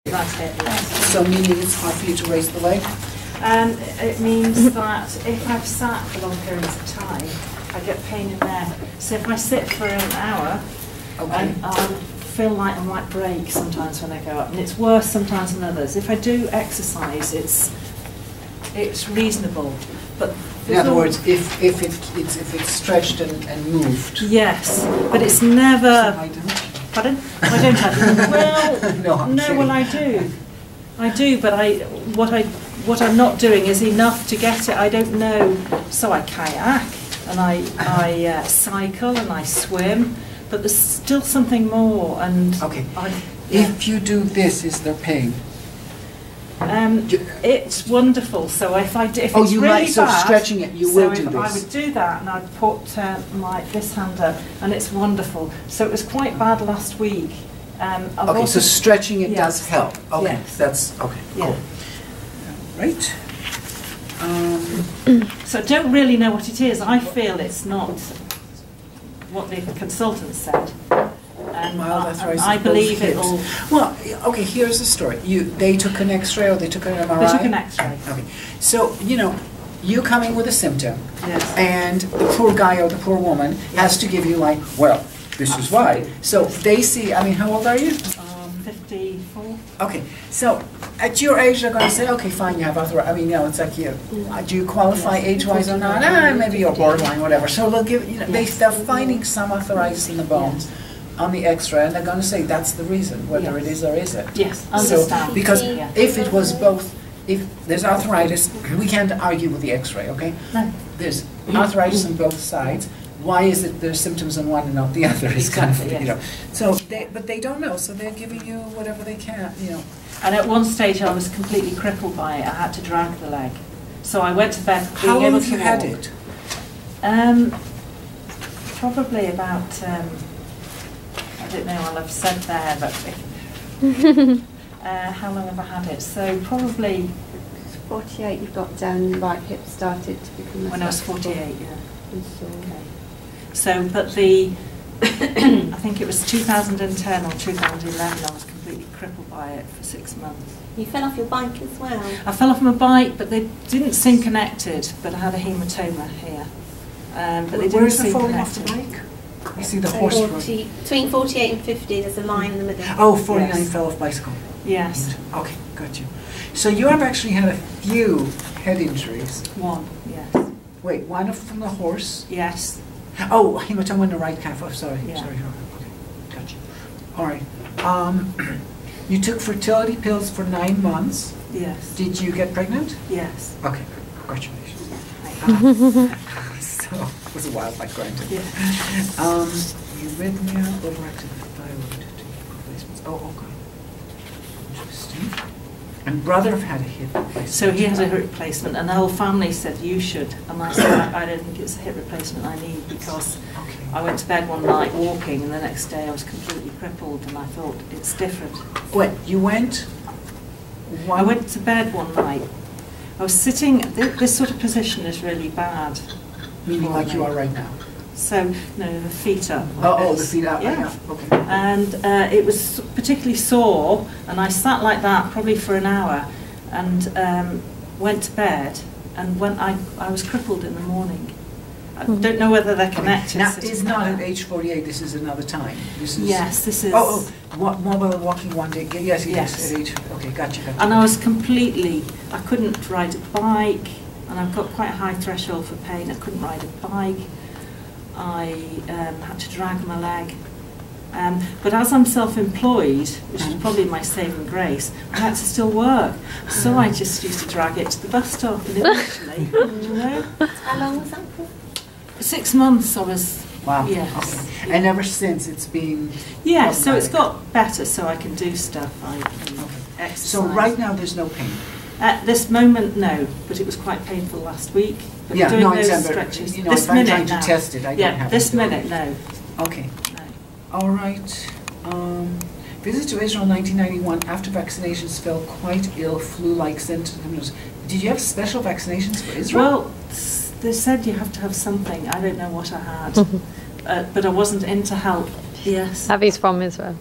That's it, yes. So meaning it's hard for you to raise the leg? It means that if I've sat for long periods of time, I get pain in there. So if I sit for an hour, Okay. I feel like I might break sometimes when I go up, and it's worse sometimes than others. If I do exercise, it's reasonable. But In other words, if it's stretched and moved. yes, but it's never. I don't. Pardon? I don't have. Well, No, well, I do. I do, but what I'm not doing is enough to get it. I don't know. So I kayak and I cycle and I swim, but there's still something more. And okay. If you do this, is there pain? It's wonderful. So if it's you really like so bad, stretching it, you will do this. I would do that, and I'd put this hand up, and it's wonderful. So it was quite bad last week. Okay, so stretching it yes. does help. Okay, yes. that's okay. Yeah. Cool. Right. So I don't really know what it is. I feel it's not what the consultant said. I believe it'll. Well, okay. Here's the story. They took an X-ray or they took an MRI. They took an X-ray. Okay. So you coming with a symptom, yes. and the poor guy or the poor woman has to give you like, well, this is why. So they see. I mean, how old are you? 54. Okay. So at your age, they're going to say, okay, fine, you have arthritis. I mean, it's like you. Do you qualify age-wise or not? Maybe you're borderline, whatever. So they'll give. They're finding some arthritis in the bones. On the X-ray, and they're going to say that's the reason, whether it is or isn't. Yes, understand. So, because if it was both, if there's arthritis, we can't argue with the X-ray, okay? No. There's arthritis on both sides. Why is it there's symptoms on one and not the other? It's exactly, kind of, So, but they don't know, so they're giving you whatever they can, And at one stage, I was completely crippled by it. I had to drag the leg, so I went to bed. How long have you had it? Probably about. I don't know, I'll have said there, but how long have I had it? So probably 48. You've got down the right hip started to become. When I was 48, yeah. So, okay. So, but I think it was 2010 or 2011. I was completely crippled by it for 6 months. You fell off your bike as well. I fell off my bike, but they didn't seem connected. But I had a hematoma here. But they didn't seem falling off connected. the bike? You see the horse. Between 48 and 50, there's a line in the middle. Oh, 49 yes. fell off bicycle. Yes. Okay, got you. So you have actually had a few head injuries. One, yes. Wait, one from the horse? Yes. Oh, hematoma in the right calf. Oh, sorry. Yeah. Sorry. Okay, got you. All right. You took fertility pills for 9 months. Yes. Did you get pregnant? Yes. Okay, congratulations. So, it was a wild bike granted. Yeah. Arrhythmia, overactive thyroid replacements. Oh, okay. Interesting. And brother had a hip replacement. So he had a hip replacement, and the whole family said, you should. And I said, I don't think it's a hip replacement I need, because I went to bed one night walking, and the next day I was completely crippled, and I thought, it's different. Wait, you went? I went to bed one night. I was sitting, this sort of position is really bad. Meaning like you are right now? So, no, the feet up. Oh, the feet up, yeah. Okay. And it was particularly sore, and I sat like that probably for an hour, and went to bed, and when I was crippled in the morning. I don't know whether they're connected. Now, it's not at age 48, this is another time. This is yes, this is... mobile walking one day. Yes, yes. At age... Okay, gotcha. And I was completely... I couldn't ride a bike, and I've got quite a high threshold for pain. I couldn't ride a bike. I had to drag my leg. But as I'm self-employed, which is probably my saving grace, I had to still work. So I just used to drag it to the bus stop, and eventually, How long was that for? 6 months I was... Wow. Yes. Okay. And ever since it's been... Yeah, so it's got better, so I can do stuff. I can exercise. So right now there's no pain? At this moment, no, but it was quite painful last week. But Yeah, doing no, those exactly. stretches. This This if I'm minute trying to now. test it, I don't have this it. minute, no. Okay. No. All right. Visit to Israel 1991. After vaccinations, fell quite ill, flu-like symptoms. Did you have special vaccinations for Israel? Well, they said you have to have something. I don't know what I had, but I wasn't into health Yes. Avi's from Israel.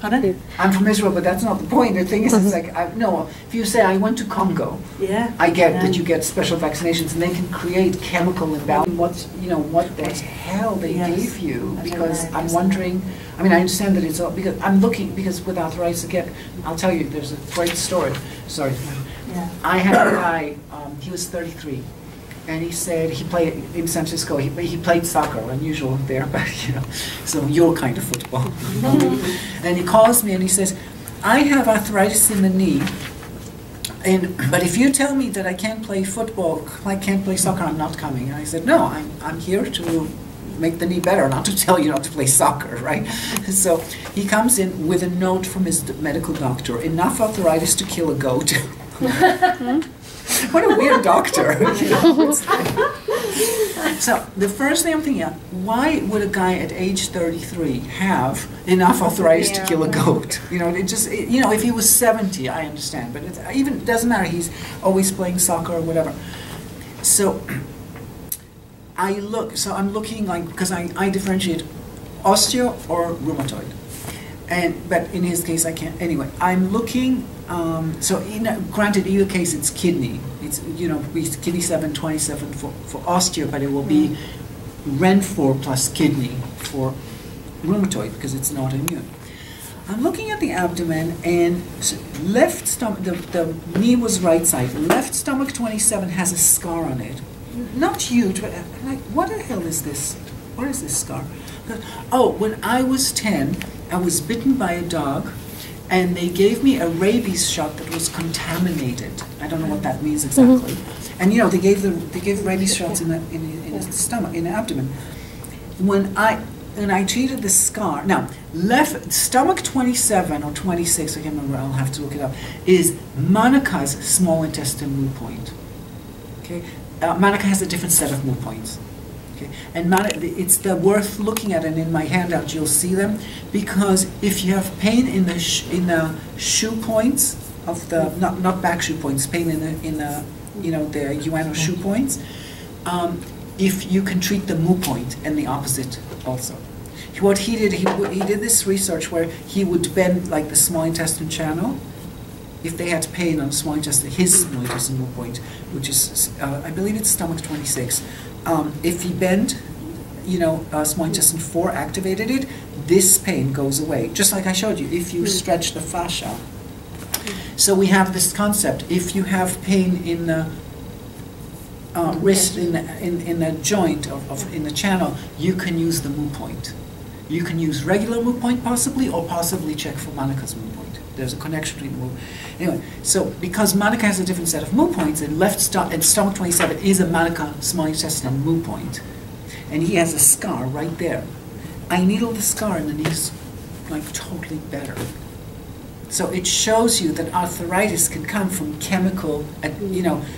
Pardon? I'm from Israel, but that's not the point. The thing is, it's like, no, if you say I went to Congo, Yeah. I get that you get special vaccinations and they can create chemical imbalance. What the hell they Yes. gave you, I don't because know. I'm wondering, I mean, I understand that it's all, because I'm looking, because with arthritis, again, I'll tell you, there's a great story. Sorry. Yeah. I had a guy, he was 33, and he said he played in San Francisco, he played soccer, unusual there, but so your kind of football. And he calls me and he says, I have arthritis in the knee, but if you tell me that I can't play football, I can't play soccer, I'm not coming. And I said, no, I'm here to make the knee better, not to tell you not to play soccer, right? So he comes in with a note from his medical doctor, enough arthritis to kill a goat. What a weird doctor. So the first thing I'm thinking, why would a guy at age 33 have enough arthritis to kill a goat? If he was 70, I understand, but it doesn't matter. He's always playing soccer or whatever. So I'm looking because I differentiate osteo or rheumatoid. But in his case, I can't. Anyway, I'm looking. Granted, in either case, it's kidney. It's kidney 727 for osteo, but it will be Ren4 plus kidney for rheumatoid because it's not immune. I'm looking at the abdomen, and left stomach. The knee was right side. Left stomach 27 has a scar on it. Not huge, but I'm like, what the hell is this? What is this scar? Oh, when I was 10, I was bitten by a dog, and they gave me a rabies shot that was contaminated. I don't know what that means exactly. And they gave rabies shots in the stomach, in the abdomen. When I treated the scar, now left stomach 27 or 26, I can't remember. I'll have to look it up. Is Monica's small intestine mood point. Okay, Monica has a different set of mood points. Okay. And it's worth looking at, and in my handout you'll see them, because if you have pain in the shoe points of the not back shoe points, pain in the Yuen or shoe points, if you can treat the mu point and the opposite also. What he did, he did this research where he would bend like the small intestine channel. If they had pain on the small intestine, his small intestine mu point, which is I believe it's stomach 26. If he bent, small intestine 4 activated it, this pain goes away. Just like I showed you, if you stretch the fascia. So we have this concept. If you have pain in the wrist, in the joint in the channel, you can use the mu point. You can use regular mu point possibly, or possibly check for Monica's mu point. There's a connection between mu. Anyway, so because Monica has a different set of mu points, and stomach 27 is a Monica small intestine mu point, and he has a scar right there. I needle the scar, and the knee's like totally better. So it shows you that arthritis can come from chemical,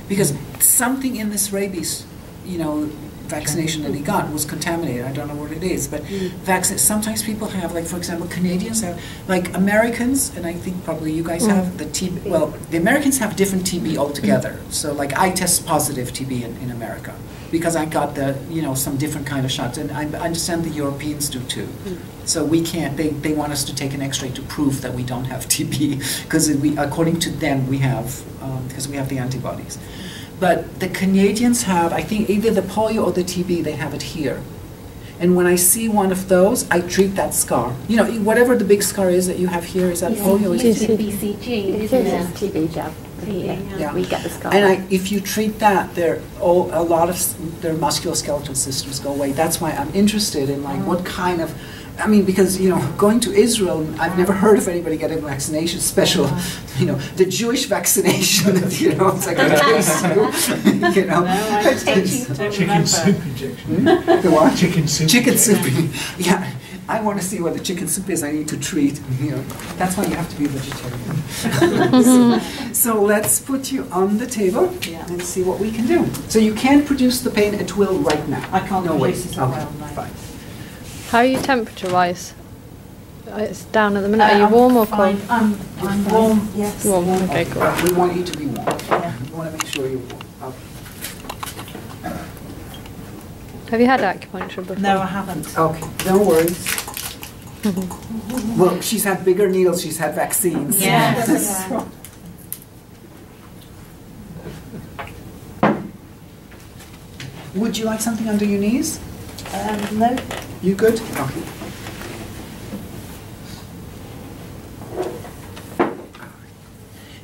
because something in this rabies, vaccination that he got was contaminated. I don't know what it is, but sometimes people have, like for example, Canadians have, like Americans, and I think probably you guys have the TB. Well, the Americans have different TB altogether. So like I test positive TB in America because I got the some different kind of shots, and I understand the Europeans do too. So we can't. They want us to take an X-ray to prove that we don't have TB because according to them, we have because we have the antibodies. But the Canadians have, I think, either the polio or the TB, they have it here. And when I see one of those, I treat that scar. Whatever the big scar is that you have here, is that polio? It's BCG, isn't it? TB jab. Yeah. We get the scar. And if you treat that, a lot of their musculoskeletal systems go away. That's why I'm interested in what kind of, because going to Israel, I've never heard of anybody getting vaccination special. The Jewish vaccination. It's like a Chicken soup injection. The what? Chicken soup. Chicken soup. Yeah. I want to see what the chicken soup is. I need to treat. That's why you have to be a vegetarian. So let's put you on the table and see what we can do. So you can't produce the pain at will right now. I can't produce it at will, no. Fine. How are you temperature-wise? It's down at the minute. Are you warm or cold? I'm warm, yes. Warm, okay, cool. We want you to be warm. Yeah. We want to make sure you're warm. Have you had acupuncture before? No, I haven't. Okay, no worries. Well, she's had bigger needles, she's had vaccines. Yes. So- Would you like something under your knees? No. You good? Okay.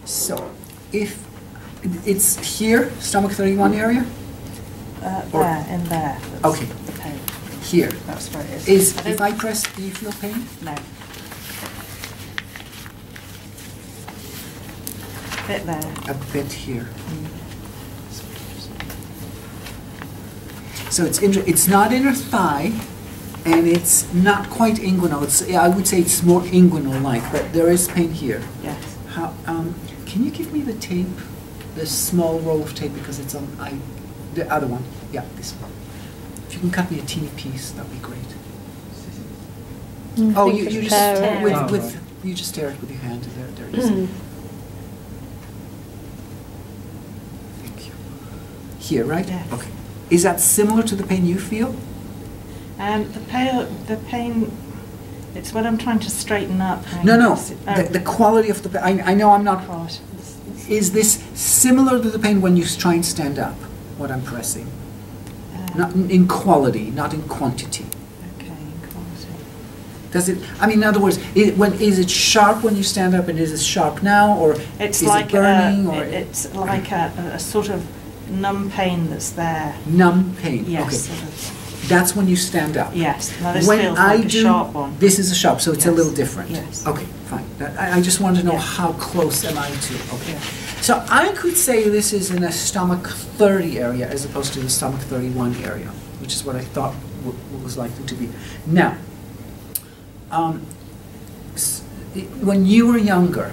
So, if it's here, stomach 31 area? Or- There, in there. That's Okay. The pain. Here. That's where it is. If I press, do you feel pain? No. Bit there. A bit here. So it's not inner thigh, and it's not quite inguinal. I would say it's more inguinal-like, but there is pain here. Yes. How, can you give me the tape, the small roll of tape, because it's on the other one? Yeah, this one. If you can cut me a teeny piece, that'd be great. Oh, you just tear it. you just tear it with your hand. There it is. Thank you. Here, right? Yes. Okay. Is that similar to the pain you feel? The pain, it's when I'm trying to straighten up. No. Oh, The quality of the pain. I know I'm not. God. Is this similar to the pain when you try and stand up? What I'm pressing, not in quality, not in quantity. Okay, quality. Does it? I mean, in other words, is it sharp when you stand up, and is it sharp now, or It's is like it burning, or it's like a sort of numb pain that's there. numb pain? Yes. Okay. Sort of. That's when you stand up. Yes. Now this When feels I like a do, sharp one. this is a sharp, so it's a Yes. little different. Yes. Okay, fine. I just want to know Yeah. how close am I to. Okay. Yeah. So I could say this is in a stomach 30 area as opposed to the stomach 31 area, which is what I thought was likely to be. Now, when you were younger,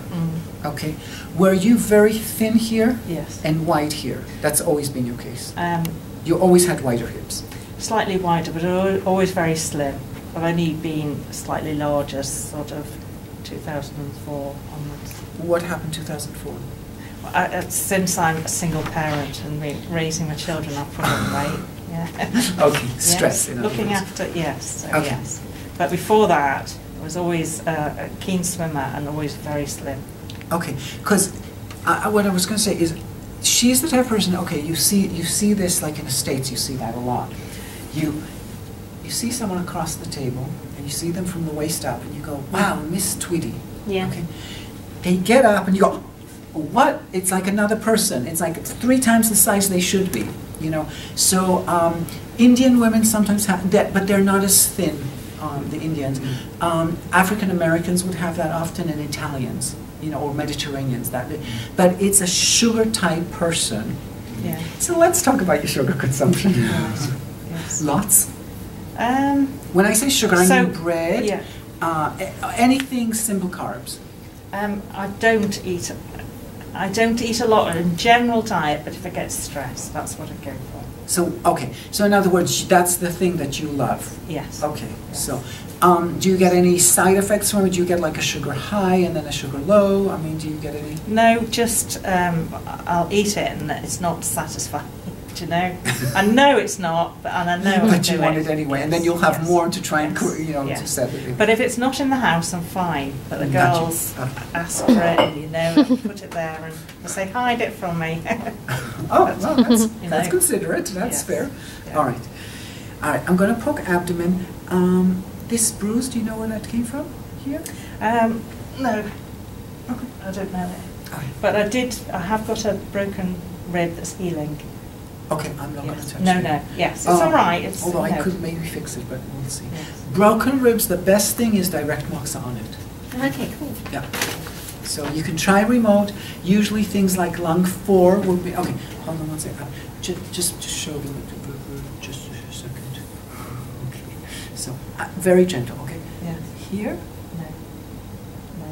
okay, were you very thin here Yes. and wide here? That's always been your case. Um, You always had wider hips. slightly wider, but always very slim. I've only been slightly larger, sort of 2004 onwards. What happened 2004? Since I'm a single parent and raising my children, I've put on weight. Yeah. Okay, stress. Yes, In other looking words. after, yes, so Okay. yes. But before that, I was always a keen swimmer and always very slim. Okay, because what I was going to say is, she's the type of person. Okay, you see this like in the States. You see that a lot. You see someone across the table, and you see them from the waist up, and you go, "Wow, Miss Tweedy." Yeah. Okay. They get up, and you go, "What?" It's like another person. It's like 3 times the size they should be. You know. So Indian women sometimes have that, but they're not as thin. The Indians, African Americans would have that often, and Italians, you know, or Mediterraneans. But it's a sugar type person. Yeah. So let's talk about your sugar consumption. Yes. Lots. Um, When I say sugar, I So, mean bread. yeah. Anything simple carbs. I don't eat a lot in general diet, but if I get stressed, that's what I go for. So okay. So in other words, that's the thing that you love. Yes. Okay. Yes. So, do you get any side effects from it? Do you get like a sugar high and then a sugar low? I mean, do you get any? No, just I'll eat it and it's not satisfying. Do you know? I know it's not, and I know But you I do want it anyway, and then you'll have Yes. more to try and, Yes. you know, Yes. to set it. But if it's not in the house, I'm fine. But the Not you. girls Okay. ask for it, and, you know, put it there, and I say, hide it from me. Oh, well, that's, You that's know. considerate, that's Yes. fair. Yeah. All right. All right, I'm going to poke abdomen. This bruise, do you know where that came from? Here? No, Okay. I don't know it. All right. But I have got a broken rib that's healing. Okay, I'm not going to Yes. touch No, it. no, yes, it's all right. It's, Although I no. could maybe fix it, but we'll see. Yes. Broken ribs, the best thing is direct moxa on it. Okay, cool. Yeah. So you can try remote. Usually things like lung 4 will be, okay, hold on one second. Just show them, just a second. Okay. So, very gentle, okay? Yes. Here, No. No.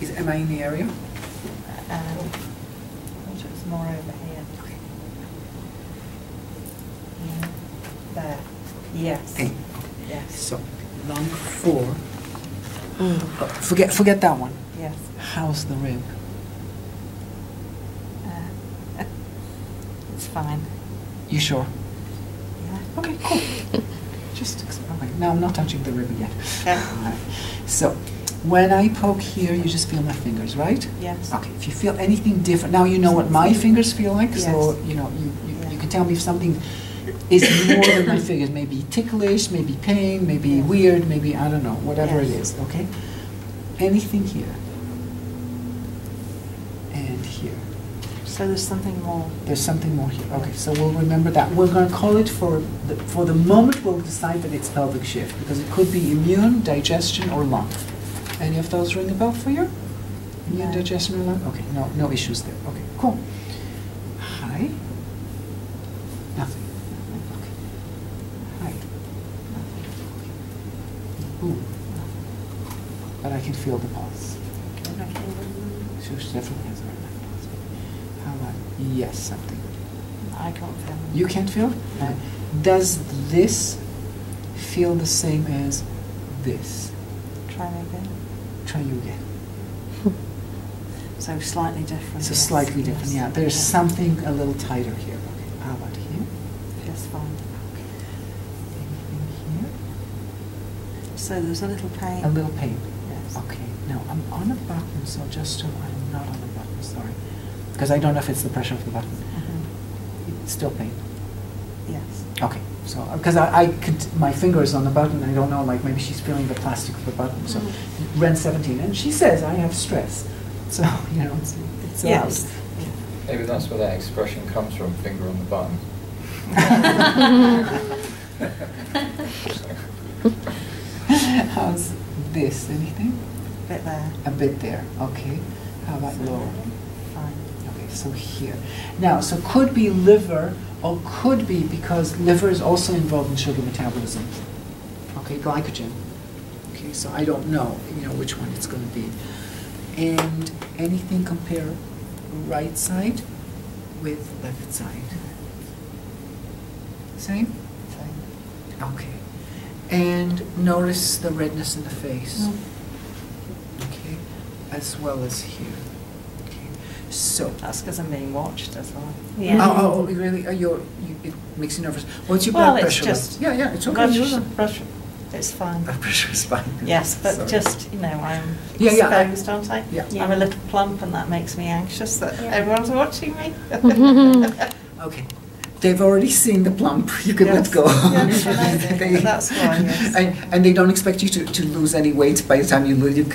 No. am I in the area? I thought it was more over here. Okay. Yeah. There. Yes. Hey. Yes. So, lung 4. Oh, forget that one. Yes. How's the rib? It's fine. You sure? Yeah. Okay, cool. Okay, now I'm not touching the ribbon yet. Okay. All right. So, when I poke here, you just feel my fingers, right? Yes. Okay, if you feel anything different, now you know what my fingers feel like, so, Yes. you know, you can tell me if something is more than my fingers, maybe ticklish, maybe pain, maybe weird, maybe, I don't know, whatever it Yes. is, okay? Anything here. And here. So there's something more. There's something more here. Okay, so we'll remember that. We're going to call it for the moment, we'll decide that it's pelvic shift, because it could be immune, digestion, or lung. Any of those ring a bell for you? Immune, No. digestion, or lung? Okay, no issues there. Okay, cool. Hi. Nothing. Okay. Hi. Ooh. But I can feel the pulse. She definitely has a very nice pulse. How about, yes, something. I can't feel. You can't feel it? No. Okay. Does this feel the same as this? Try me again. Try you again. So slightly different. So yes. slightly different, Yes. yeah. There's something a little tighter here. Okay. How about here? Yes, fine. Anything here? So there's a little pain. A little pain. Yes. Okay. Now I'm on a button, so just so I'm not on a button, sorry. Because I don't know if it's the pressure of the button. Mhm. It's still pain. Yes. Okay. So, because I could, my finger is on the button, I don't know, like maybe she's feeling the plastic of the button. So, Ren 17, and she says I have stress. So, you know, it's allowed. Yes. Maybe that's where that expression comes from, finger on the button. How's this? Anything? Bit there. A bit there. Okay. How about lower? Fine. Okay, so here. Now, so could be liver, or could be because liver is also involved in sugar metabolism. Okay, glycogen. Okay, so I don't know, which one it's going to be. And anything compare right side with left side. Same? Same. Okay. And notice the redness in the face. Okay, as well as here. Okay, so. That's because I'm being watched as well. Oh, really? It makes you nervous. What's your Well, blood it's pressure? just Yeah, it's okay. It's fine. Blood pressure is fine. Yes, but Sorry. just, I'm Yeah, exposed, aren't I? Yeah. I'm a little plump and that makes me anxious that everyone's watching me. Okay. They've already seen the plump. You can let Yes. go. Yes, I know. They- That's why, yes. And they don't expect you to lose any weight by the time you leave.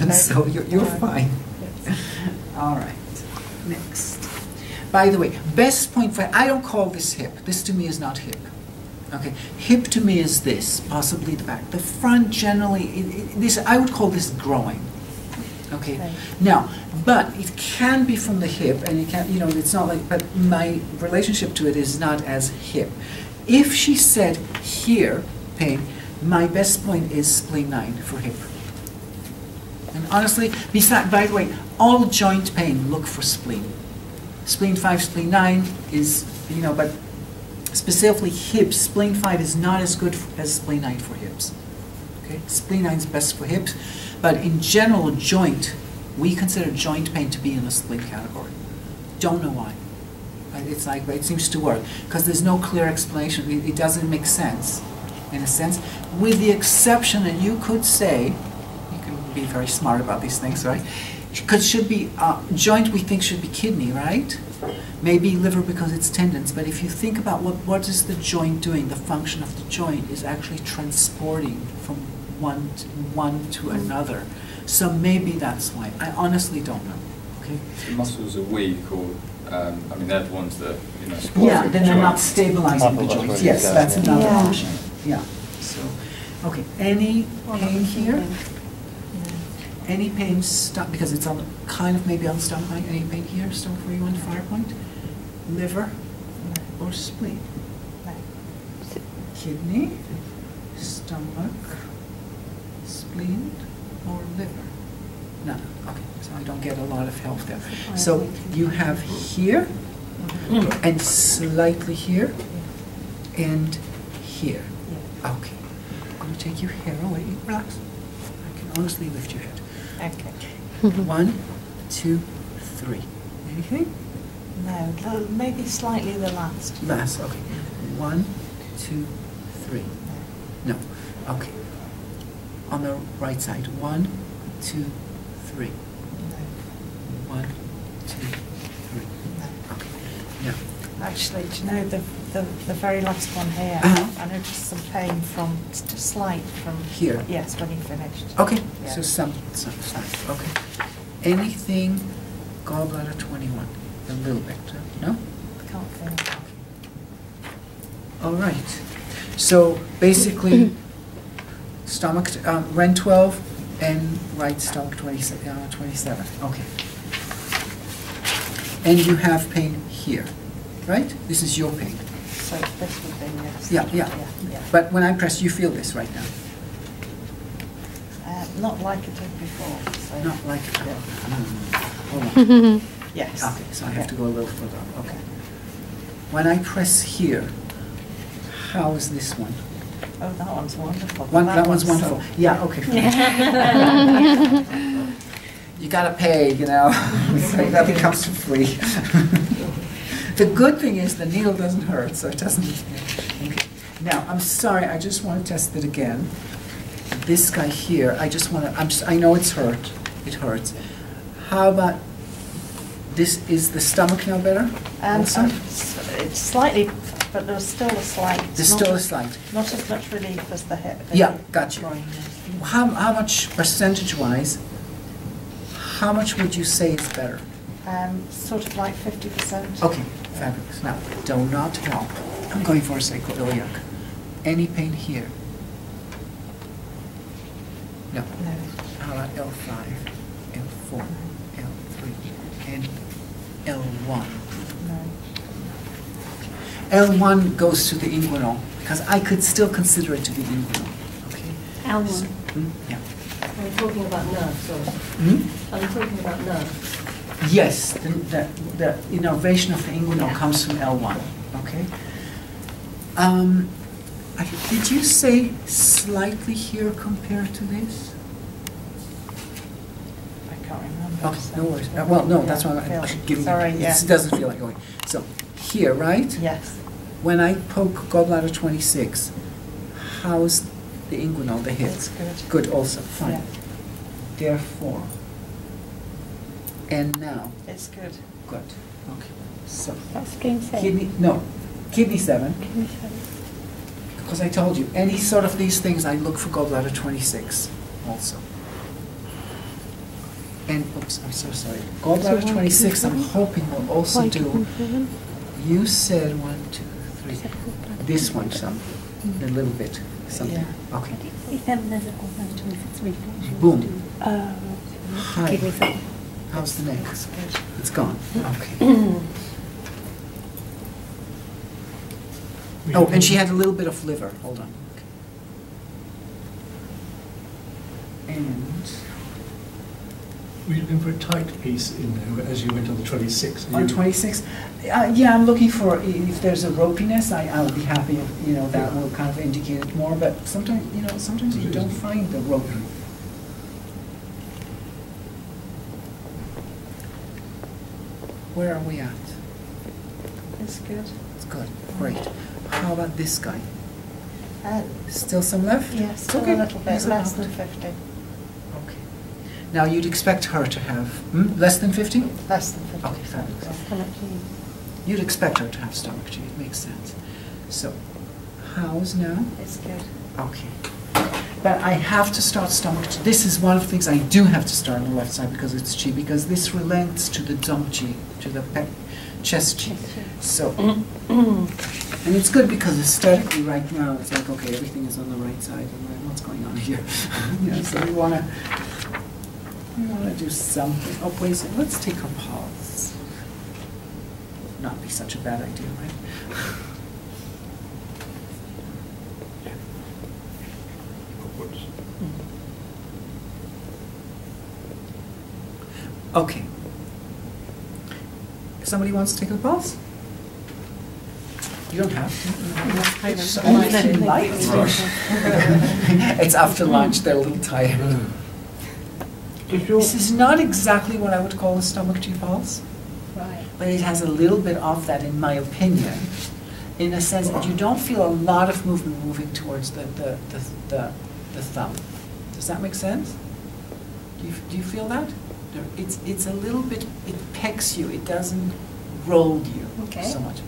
Okay. So you're fine. Yes. All right. Next. By the way, best point for, I don't call this hip. This to me is not hip. Okay, hip to me is this, possibly the back. The front generally, this I would call this growing. Okay, Right. now, but it can be from the hip, and it can, it's not like, but my relationship to it is not as hip. If she said here, pain, my best point is spleen 9 for hip. And honestly, by the way, all joint pain, look for spleen. Spleen 5, spleen 9 is, but specifically hips, spleen 5 is not as good as spleen 9 for hips. Okay, spleen 9 is best for hips, but in general, joint, we consider joint pain to be in the spleen category. Don't know why. It's like, it seems to work, because there's no clear explanation. It doesn't make sense, in a sense, with the exception that you could say, you can be very smart about these things, right? Because should be, joint we think should be kidney, right? Maybe liver because it's tendons, but if you think about what is the joint doing, the function of the joint is actually transporting from one to another. So maybe that's why. I honestly don't know. Okay. The muscles are weak, or they're the ones that support Yeah, the then they're not joint. stabilizing the That's joints. what it Yes, does, that's yeah. another Yeah. option. Yeah. So, okay. Any pain here? Any pain because it's on kind of maybe on the stomach line. Any pain here? Stomach where you want fire point? Liver or spleen? Kidney, stomach, spleen, or liver? None. Okay, so I don't get a lot of help there. So you have here, and slightly here, and here. Okay. I'm going to take your hair away. Relax. I can honestly lift your head. Okay. 1, 2, 3. Anything? No, maybe slightly the last. Last. Okay. 1, 2, 3. No. Okay. On the right side. 1, 2, 3. 1, 2, 3. Okay. Now. Actually, do you know the very last one here? I noticed some pain from slight from Here. Yes, when you finished. Okay. Yeah. So some. Okay. Anything gallbladder 21? A little bit. No? Can't feel it. All right. So basically, stomach, Ren 12 and right stomach 27. Okay. And you have pain here, right? This is your pain. So this would be yes. Yeah. But when I press, you feel this right now. Not like it did before. So Not like it. Yeah. Hold on. Yes. Okay, so I have to go a little further. Okay. When I press here, how is this one? Oh, that one's wonderful. That one's wonderful. Yeah, okay. You gotta pay, you know. So nothing comes for free. The good thing is the needle doesn't hurt, so it doesn't. Okay. Now, I'm sorry, I just want to test it again. This guy here, I just want to, I know it's hurt. It hurts. How about this? Is the stomach now better? Also? It's slightly, but there's still a slight. There's still a slight. Not as much relief as the hip. Yeah, got you. groin is. How much percentage-wise, how much would you say is better? Sort of like 50%. Okay, fabulous. Now, do not help. I'm going for a sacroiliac. Any pain here? No. No. How about L5, L4, L3, and L1? No. L1 goes to the inguinal, because I could still consider it to be inguinal. Okay? L1. Yeah. Are you talking about nerves, or are you talking about nerves? Yes, the innervation of the inguinal comes from L1. Okay. Did you say slightly here compared to this? I can't remember. Okay, no worries. Well, no, that's why Yeah, I'm giving sorry, you. yeah. It doesn't feel like going. So here, right? Yes. When I poke gallbladder 26, how's the inguinal, the hip? It's good. Good also, fine. Yeah. Therefore, and now, It's good. good. Okay, so That's game 7. kidney 7. Kidney 7. Because I told you, any sort of these things, I look for gallbladder 26 also. And, oops, I'm so sorry. Gallbladder 26, I'm hoping will also do, you said 1, 2, 3, this one some, a little bit, something. Yeah. Okay. If ever there's a gallbladder 26 reflex, you Boom. do Hi. kidney 7. How's the neck? It's good. It's gone. Okay. Oh, and she had a little bit of liver. Hold on. Okay. And Were you looking for a tight piece in there as you went on the 26? on 26, yeah, I'm looking for if there's a ropiness. I'll be happy if that will kind of indicate it more. But sometimes sometimes you don't find the rope. Where are we at? It's good. It's good. Great. How about this guy? Uh, Still some left? yes, still Okay. a little bit That's less enough. than 50. Okay. Now you'd expect her to have less than 50? Less than 50. Okay, fabulous. Stomach G. You'd expect her to have stomach G. It makes sense. So, how's now? It's good. Okay. But I have to start stomach G. This is one of the things I do have to start on the left side because it's G, because this relates to the dump G, to the chest G. So, and it's good because aesthetically right now it's like, okay, everything is on the right side, and like, what's going on here? So we want to do something. Oh, wait a second. Let's take her pulse. Not be such a bad idea, right? Okay. Somebody wants to take a pulse? You don't have to. It's nice and light. It's after lunch, they're a little tired. This is not exactly what I would call a stomach G pulse, Right. but it has a little bit of that in my opinion. in a sense that you don't feel a lot of movement moving towards the thumb. Does that make sense? Do you feel that? It's a little bit, it pecks you, it doesn't roll you so much.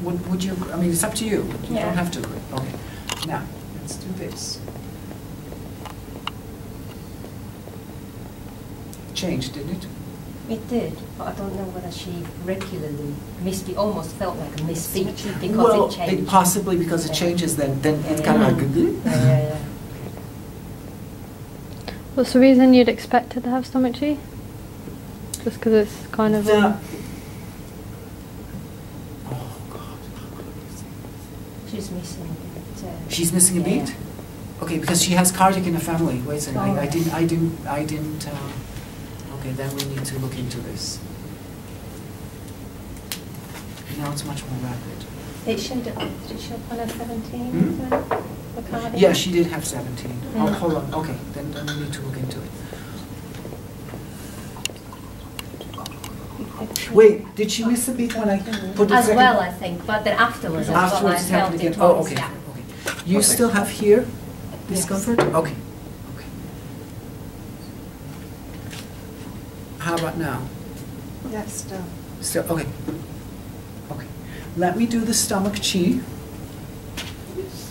Would you, I mean, it's up to you. You don't have to agree. Okay. Now, let's do this. Changed, didn't it? It did, but I don't know whether she regularly missed it. Almost felt like a misbeat because Well, it changed. possibly because it changes, then it's kind of like. Yeah. What's the reason you'd expect her to have stomach chi? Just because it's kind of... Oh, God. She's missing a bit. She's missing a beat? Okay, because she has cardiac in the family. Wait a second, I didn't, okay, then we need to look into this. Now it's much more rapid. Did it show on her 17? The cardiac? Yeah, she did have 17. Oh, hold on, okay, then we need to look into it. Wait, did she miss a beat when I put it As second? well, I think, but then afterwards, I Afterwards, it felt happened it again. Oh, was, okay, yeah. okay. You still have here discomfort? Okay, okay. How about now? Yes, still. Still, okay. Okay. Let me do the stomach chi.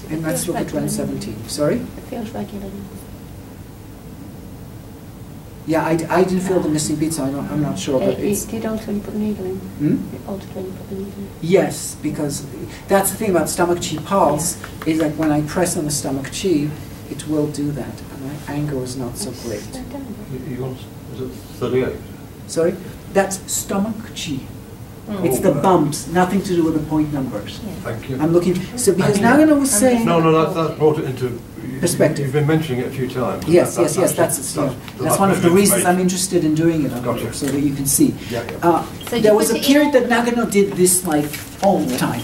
And let's look at 117. Sorry? It feels regular. Yeah, I didn't feel the missing beat, so I'm not sure. But It did alter when you put the needle in. It altered when you put the needle in. Yes, because that's the thing about stomach chi pulse, is like when I press on the stomach chi, it will do that. And my anger is not so great. You want, is it 38? Sorry? That's stomach chi. It's the bumps, nothing to do with the point numbers. Thank you. I'm looking, so because Nagano was saying... No, that's brought it into perspective. You've been mentioning it a few times. Yes, that's one of the reasons I'm interested in doing it, Gotcha. so that you can see. So There was a period that Nagano did this like all the time.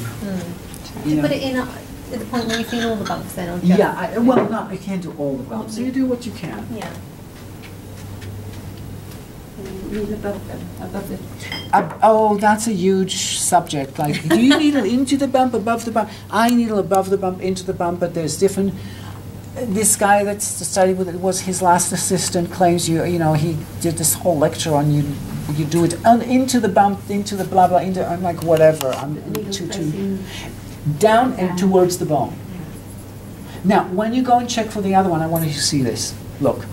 Do you put it in at the point where you feel all the bumps then? Or Yeah, well, not, I can't do all the bumps, so you do what you can. Yeah. Needle above it. Oh, that's a huge subject. Like, do you needle into the bump, above the bump? I needle above the bump, into the bump, but there's different. This guy that's studied with it was his last assistant. Claims you know, he did this whole lecture on you. You do it into the bump, into the blah blah. Into I'm like whatever. I'm too down and towards the bone. Now, when you go and check for the other one, I want you to see this. Look.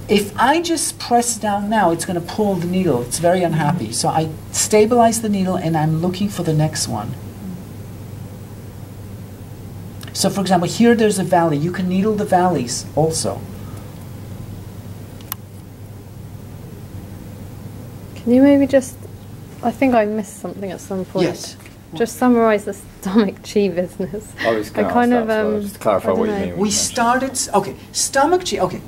If I just press down now, it's going to pull the needle. It's very unhappy. So I stabilize the needle and I'm looking for the next one. So for example, here there's a valley. You can needle the valleys also. Can you maybe just, I think I missed something at some point. Yes. Just summarise the stomach chi business. I was going to ask that as well, just to clarify what you mean. We started, okay, stomach chi, okay.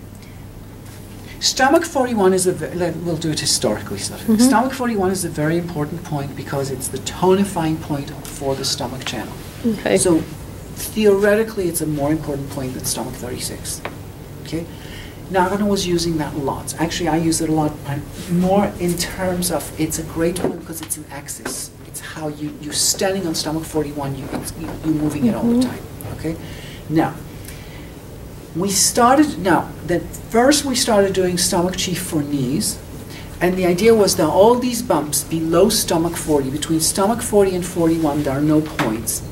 Stomach 41 is we'll do it historically. Stomach 41 is a very important point because it's the tonifying point for the stomach channel. Okay. So theoretically, it's a more important point than stomach 36. Okay. Nagano was using that a lot. Actually, I use it a lot more in terms of it's a great one because it's an axis. It's how you're standing on stomach 41, you're moving it all the time. Okay. Now, first we started doing stomach chi for knees, and the idea was that all these bumps below stomach 40, between stomach 40 and 41, there are no points.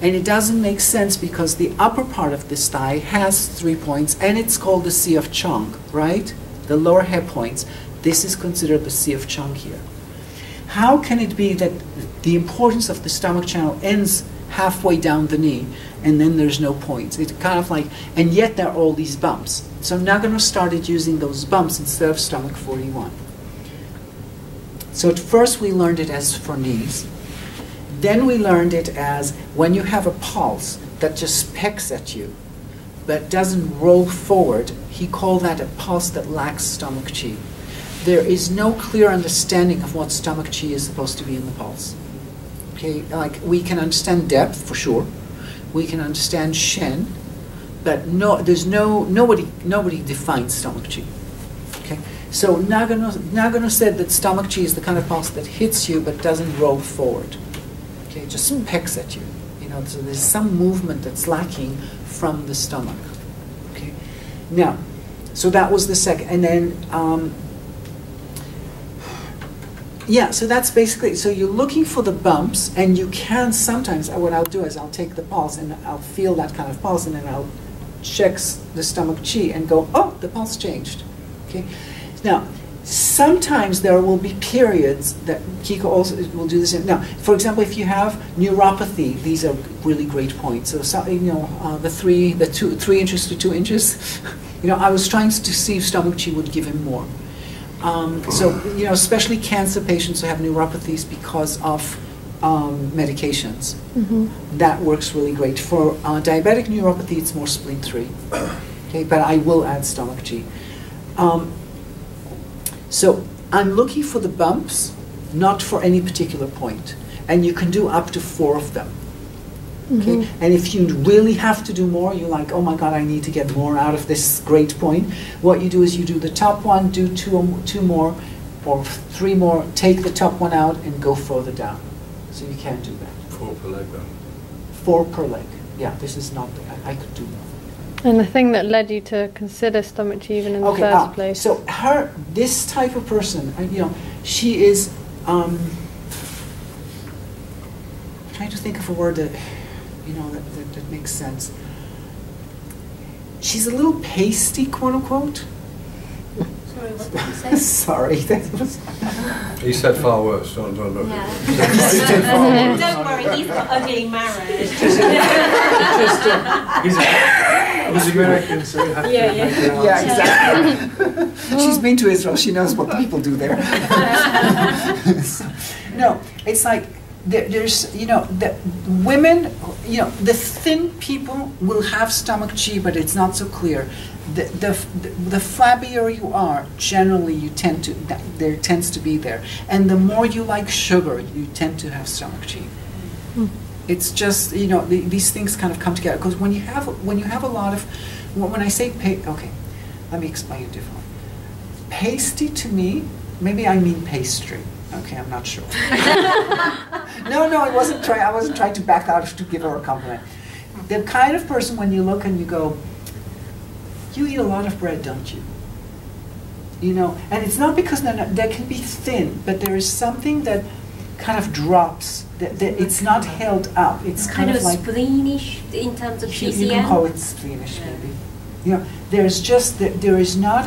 And it doesn't make sense because the upper part of this thigh has 3 points, and it's called the Sea of Chong, right? The lower hip points. This is considered the Sea of Chong here. How can it be that the importance of the stomach channel ends halfway down the knee, and then there's no points? It's kind of like, and yet there are all these bumps. So Nagano started using those bumps instead of stomach 41. So at first we learned it as for knees. Then we learned it as when you have a pulse that just pecks at you, but doesn't roll forward, he called that a pulse that lacks stomach chi. There is no clear understanding of what stomach chi is supposed to be in the pulse. Okay, like we can understand depth for sure. We can understand Shen, but nobody defines stomach chi. Okay, so Nagano said that stomach chi is the kind of pulse that hits you but doesn't roll forward. Okay, it just pecks at you. so there's some movement that's lacking from the stomach. Okay, now, so that was the second, and then, yeah, so that's basically, so you're looking for the bumps, and you can sometimes, what I'll do is I'll take the pulse, and I'll feel that kind of pulse, and then I'll check the stomach chi and go, oh, the pulse changed. Okay, now, sometimes there will be periods that Kiiko also will do the same. Now, for example, if you have neuropathy, these are really great points. So, the 3 inches to 2 inches, I was trying to see if stomach chi would give him more. So, especially cancer patients who have neuropathies because of medications. That works really great. For diabetic neuropathy, it's more spleen 3. Okay, but I will add stomach chi. So I'm looking for the bumps, not for any particular point. And you can do up to 4 of them. Okay? And if you really have to do more, you're like, oh my God, I need to get more out of this great point. What you do is you do the top one, do 2 more, or 3 more, take the top one out and go further down. So you can do that. 4 per leg then? 4 per leg. Yeah, this is not, I could do more. And the thing that led you to consider stomach chi even in the first place? So this type of person, she is, trying to think of a word that, that makes sense. She's a little pasty, quote unquote. Sorry, what did you say? Sorry, that was... He said far worse, don't look. Yeah. Don't worry, he's got ugly marriage. He's American, so you have to make it out. Yeah, exactly. She's been to Israel, she knows what people do there. No, it's like, there's, the women, the thin people will have stomach chi, but it's not so clear. The flabbier you are, generally there tends to be there. And the more you like sugar, you tend to have stomach chi. It's just, these things kind of come together. Because when you have a lot of, when I say, okay, let me explain it differently. Pasty to me, maybe I mean pastry. Okay, I'm not sure. No, I wasn't trying to back out to give her a compliment. The kind of person when you look and you go, you eat a lot of bread, don't you? And it's not because they can be thin, but there is something that kind of drops. That it's not held up. It's kind of like spleenish in terms of PCM. You can call it spleenish, maybe. There's just there is not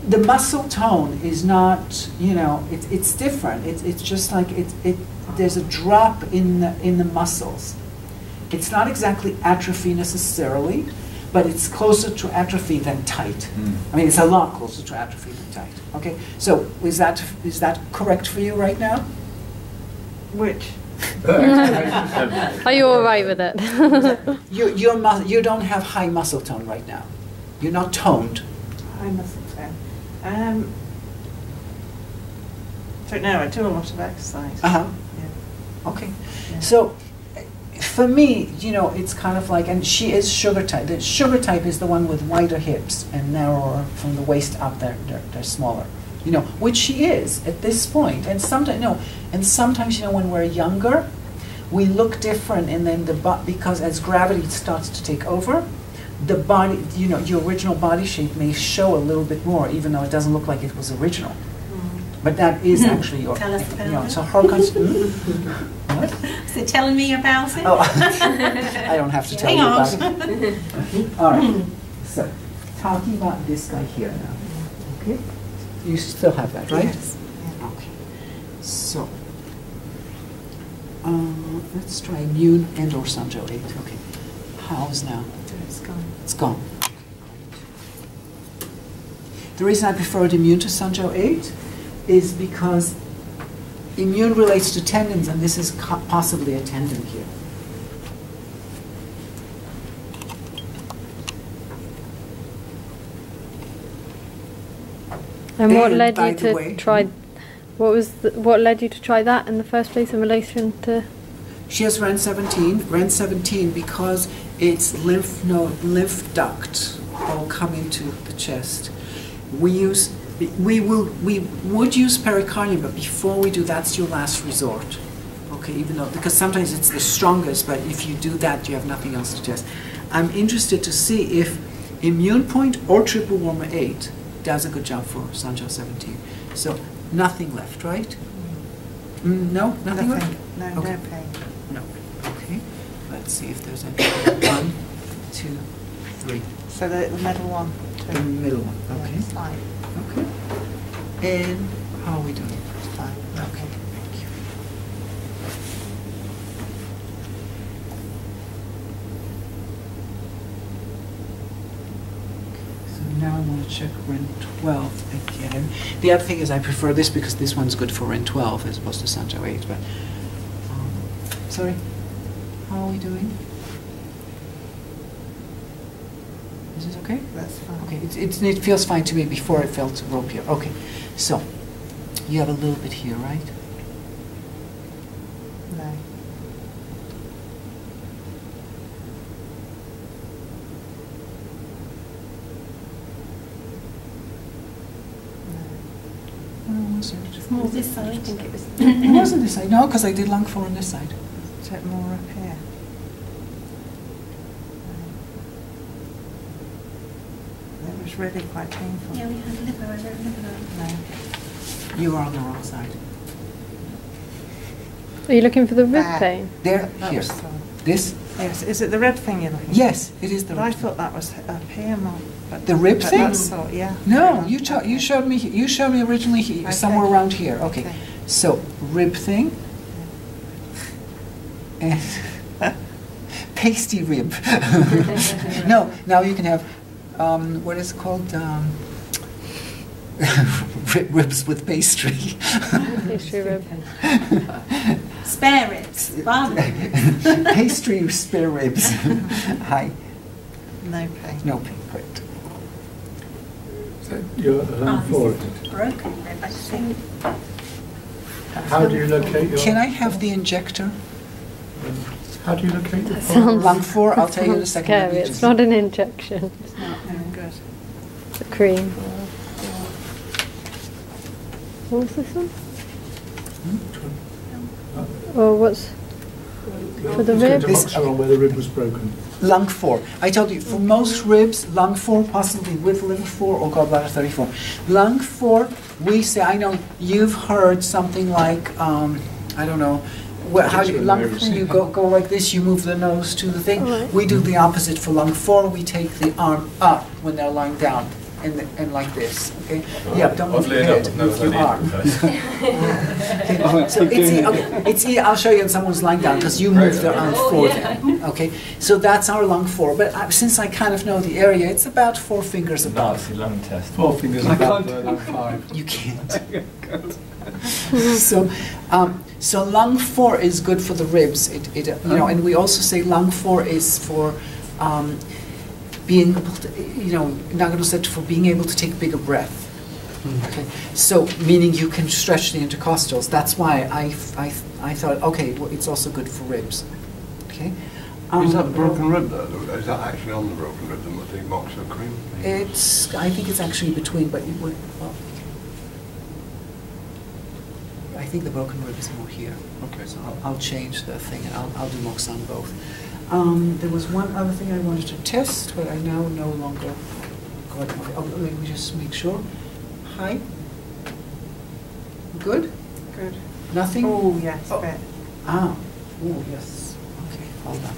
the muscle tone is not. It's different. It's just like there's a drop in the muscles. It's not exactly atrophy necessarily, but it's closer to atrophy than tight. I mean, it's a lot closer to atrophy than tight. Okay, so is that correct for you right now? Which? Are you all right with it? You don't have high muscle tone right now. You're not toned. High muscle tone. So no, I do a lot of exercise. Yeah. Okay. Yeah. So for me, it's kind of like, and she is sugar type. The sugar type is the one with wider hips and narrower from the waist up. They're smaller. Which she is at this point. And sometimes, when we're younger, we look different, and then because as gravity starts to take over, the body, your original body shape may show a little bit more, even though it doesn't look like it was original. But that is actually your. Tell us about it. So her what? So telling me about it? Oh, I don't have to tell you about it. All right. So, talking about this guy here now. Okay. You still have that, right? Yes. Okay. So, let's try Yuen and or Sanjo 8. Okay. How's now? It's gone. It's gone. The reason I preferred Immune to Sanjo 8 is because immune relates to tendons, and this is possibly a tendon here. And what led you to try? What led you to try that in the first place in relation to? She has REN 17. REN 17 because it's lymph duct all come into the chest. We would use pericardium, but before we do, that's your last resort. Okay, even though, because sometimes it's the strongest, but if you do that, you have nothing else to test. I'm interested to see if immune point or triple warmer 8 does a good job for Sanjiao 17. So nothing left, right? No, nothing left? No, Okay. no pain. No. Okay. Let's see if there's any. 1, 2, 3. So the middle one, The too. middle one. Okay. It's fine. Okay. And how are we doing? It's fine. Okay. Thank you. So now I want to check Ren 12 again. The other thing is I prefer this because this one's good for Ren 12 as opposed to Sanjiao 8. But sorry, how are we doing? Is this okay? That's fine. Okay, it feels fine to me. Before it felt ropier. Okay, so you have a little bit here, right? No. Where was it? More this side. I think it was. It wasn't this side. No, because I did lung 4 on this side. Is it more up here? No. It was really quite painful. Yeah, we had liver, I don't remember that. No. You were on the wrong side. Are you looking for the rib There. pain? There, That here. was fine. This? Yes, is it the red thing you're looking at? Yes, it is the But I rib. thought that was up here more. But The rib but thing? that's so, yeah. No, Okay. you showed me originally Okay. somewhere around here. Okay. Okay. So rib thing and pasty rib. No, now you can have what is it called? Ribs with pastry. Pastry rib. Spare ribs, bum. Pastry spare ribs. Hi. No pain. No pain. Great. So you're lung 4, isn't it? Broken rib, I think. How do you locate your... Can I have the injector? How do you locate your... Sounds- Lung 4, I'll tell you in a second. Let Scary. me It's just- not an injection. It's not good. It's a cream. What was this one? Or what's for the Let's rib? go to Moxer on where the rib was broken. Lung 4. I told you, for most ribs, lung 4, possibly with liver 4 or gallbladder 34. Lung 4, we say, I know you've heard something like, I don't know, how do you, lung 4, you go like this, you move the nose to the thing. Alright. We do the opposite for lung 4, we take the arm up when they're lying down. And like this, okay? Yeah, don't move Oddly your enough, head, I've never move your done arm. either. So it's easy, I'll show you when someone's lying down, because you move their arm forward, okay? So that's our lung 4, but since I kind of know the area, it's about 4 fingers above. Nazi lung test. 4 fingers I above can't. lung 5. You can't. So lung 4 is good for the ribs, and we also say lung 4 is for being able to, Nagano said for being able to take bigger breath. Okay, so meaning you can stretch the intercostals. That's why I thought, okay, well, it's also good for ribs. Okay. Is that the broken rib there? Is that actually on the broken rib, the Moxer cream? I think it's actually between, but it would. Well, I think the broken rib is more here. Okay. So I'll change the thing, and I'll do Mox on both. There was one other thing I wanted to test, but I now no longer. Let me just make sure. Hi. Good? Good. Nothing? Oh, yes, Oh. bit. Ah. Oh, yes. Okay, hold on.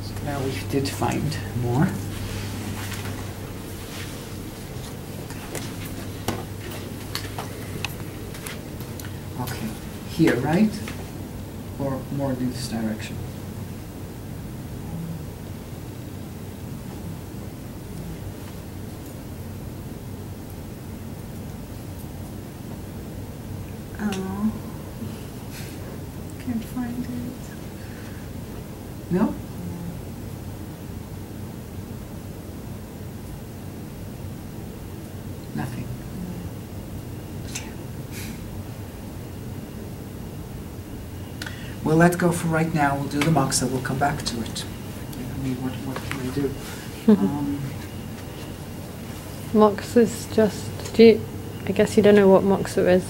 So now we did find more. Okay, here, right? Or more in this direction? Oh. Can't find it. No? Nothing. We'll let go for right now. We'll do the moxa. We'll come back to it. I mean, what can I do? Mox is just. I guess you don't know what Moxa is.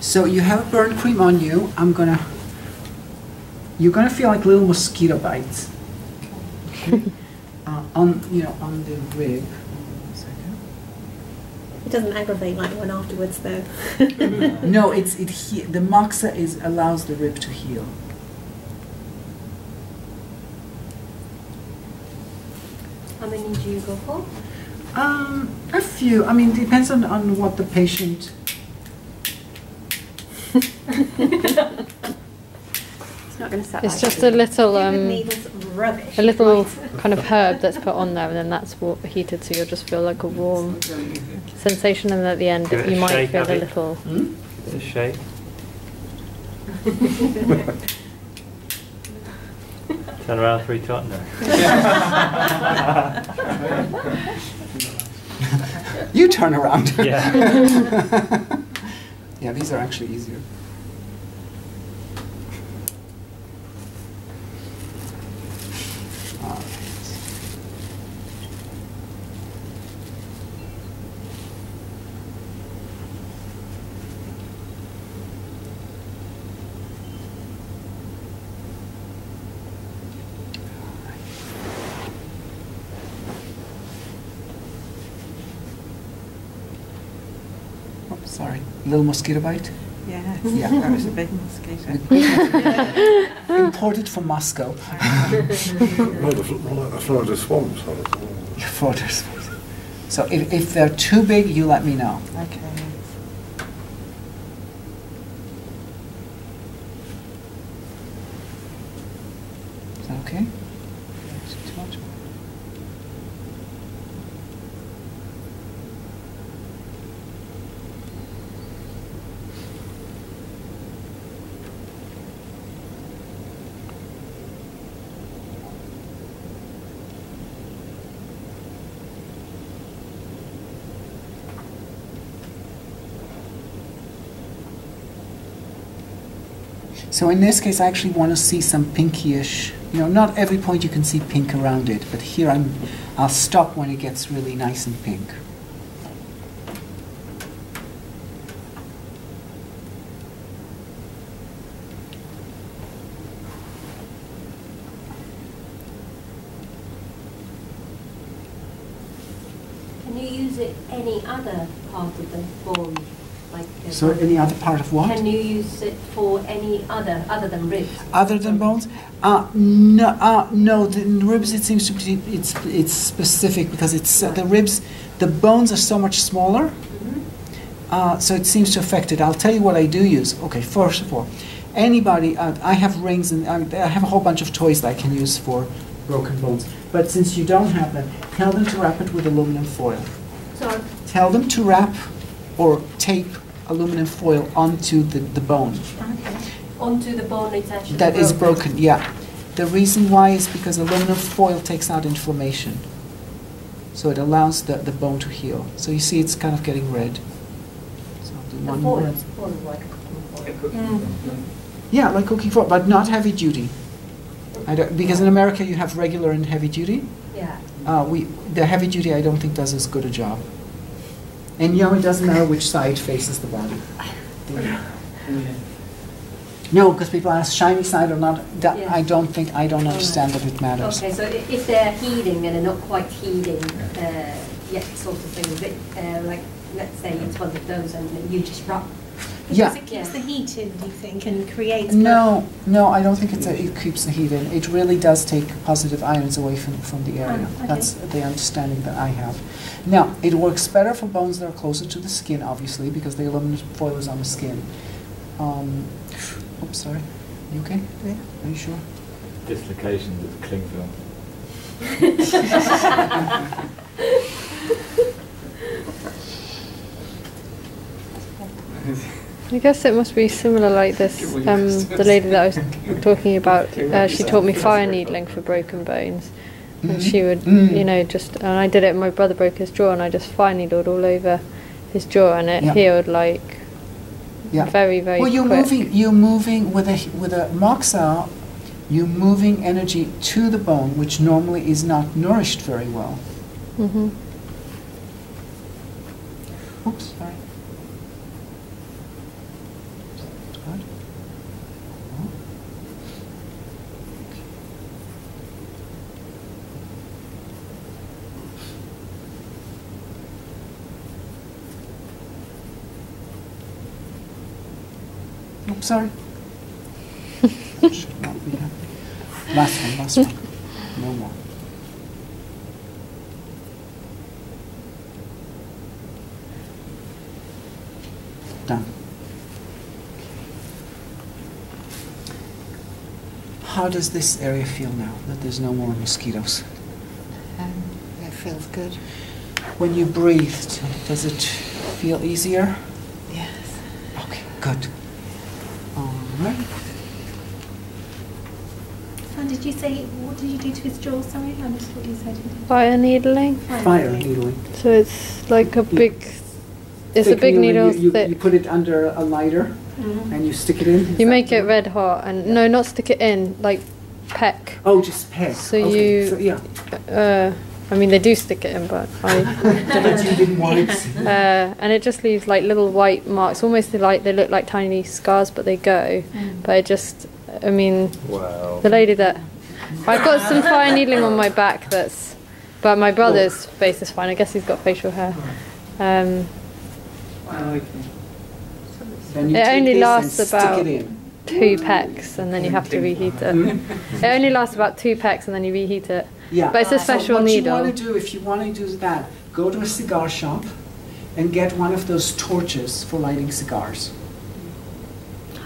So you have a burn cream on you. You're gonna feel like little mosquito bites. Okay. On the rib. One second. It doesn't aggravate like the one afterwards, though. No, the moxa allows the rib to heal. How many do you go for? A few. I mean, depends on what the patient. It's not going to set. It's just a little rubbish. a little kind of herb that's put on there, and then that's heated, so you'll just feel like a warm sensation, and at the end Give it you a might shake, feel Abby. a little. Hmm? It's a shake. Turn around 3 times. No. You turn around. Yeah. Yeah, these are actually easier. Sorry, little mosquito bite? Yeah, Yeah. that was a big mosquito. Imported from Moscow. No, the Florida swamps. Florida swamps. So if they're too big, you let me know. Okay. Is that okay? Too much? So in this case, I actually want to see some pinkyish, not every point you can see pink around it, but here I'll stop when it gets really nice and pink. Can you use it any other part of the bone? Like, So any other part of what? Can you use it for any other than ribs? Other than bones? No. The ribs, it seems to be it's specific because it's the ribs. The bones are so much smaller, so it seems to affect it. I'll tell you what I do use. Okay, first of all, anybody. I have rings and I have a whole bunch of toys that I can use for broken bones. But since you don't have them, tell them to wrap it with aluminum foil. Sorry. Tell them to wrap or tape aluminum foil onto the bone. Okay. Onto the bone it's actually That is broken, yeah. The reason why is because aluminum foil takes out inflammation. So it allows the bone to heal. So you see it's kind of getting red. So I'll do The one foil more. is like a cooking foil. Yeah, like cooking foil, but not heavy duty. Because in America you have regular and heavy duty. Yeah. The heavy duty I don't think does as good a job. And it doesn't matter which side faces the body. No, because people ask shiny side or not. Yeah. I don't understand that it matters. Okay, so if they're healing and they're not quite healing yet, sort of thing, is it like, let's say it's one of those and you just rub? Yeah. It keeps the heat in, do you think, and creates... No, I don't think it keeps the heat in. It really does take positive ions away from the area. okay. That's the understanding that I have. Now, it works better for bones that are closer to the skin, obviously, because the aluminum foil is on the skin. Oops, sorry. You okay? Yeah. Are you sure? Dislocations of cling film. I guess it must be similar like this. The lady that I was talking about, she taught me fire needling for broken bones. And she would, and I did it, and my brother broke his jaw, and I just fire needled all over his jaw, and it healed like very, very quick. You're moving with a moxa, you're moving energy to the bone, which normally is not nourished very well. Mm-hmm. Oops, sorry. Oh, sorry. Should not be happening. Last one. No more. Done. How does this area feel now that there's no more mosquitoes? It feels good. When you breathed, does it feel easier? Yes. Okay, good. All right. And did you say, what did you do to his jaw? Sorry, I missed what you said. Fire needling. Fire needling. So it's like a big. It's a Thick big needle. You thick. put it under a lighter and you stick it in? You make it red hot and no, not stick it in, like peck. Oh, just peck. So okay. you, So, yeah. I mean they do stick it in, but I But you didn't want it. and it just leaves like little white marks, almost like they look like tiny scars, but they go. But it just, I mean, Wow. the lady that I've got some fire needling on my back but my brother's face is fine. I guess he's got facial hair. Then you It take only this lasts and stick about it in. 2 pecks and then you have to reheat it. It only lasts about 2 pecks and then you reheat it. Yeah. But it's a special so what needle. you want to do, if you want to do that, go to a cigar shop and get one of those torches for lighting cigars.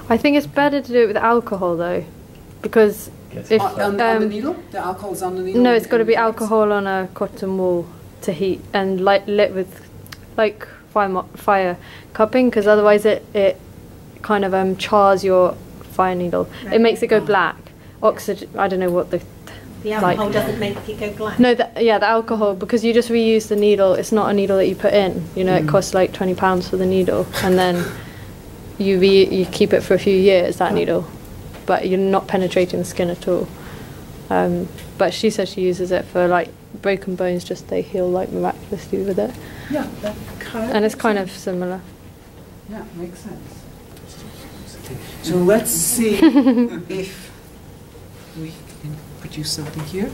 I think it's better to do it with alcohol though, because if On the needle? The alcohol's on the needle? no, it's got to be alcohol on a cotton wool to heat and lit with like fire cupping, because otherwise it kind of chars your fire needle. Right. It makes it go black. Oxygen. I don't know what the alcohol doesn't make it go black. No, the alcohol, because you just reuse the needle. It's not a needle that you put in. You know, it costs like £20 for the needle, and then you keep it for a few years, that needle, but you're not penetrating the skin at all. But she says she uses it for like broken bones, just they heal like miraculously with it. Yeah, that kind of. And it's kind of similar. Yeah, makes sense. So let's see if we can produce something here.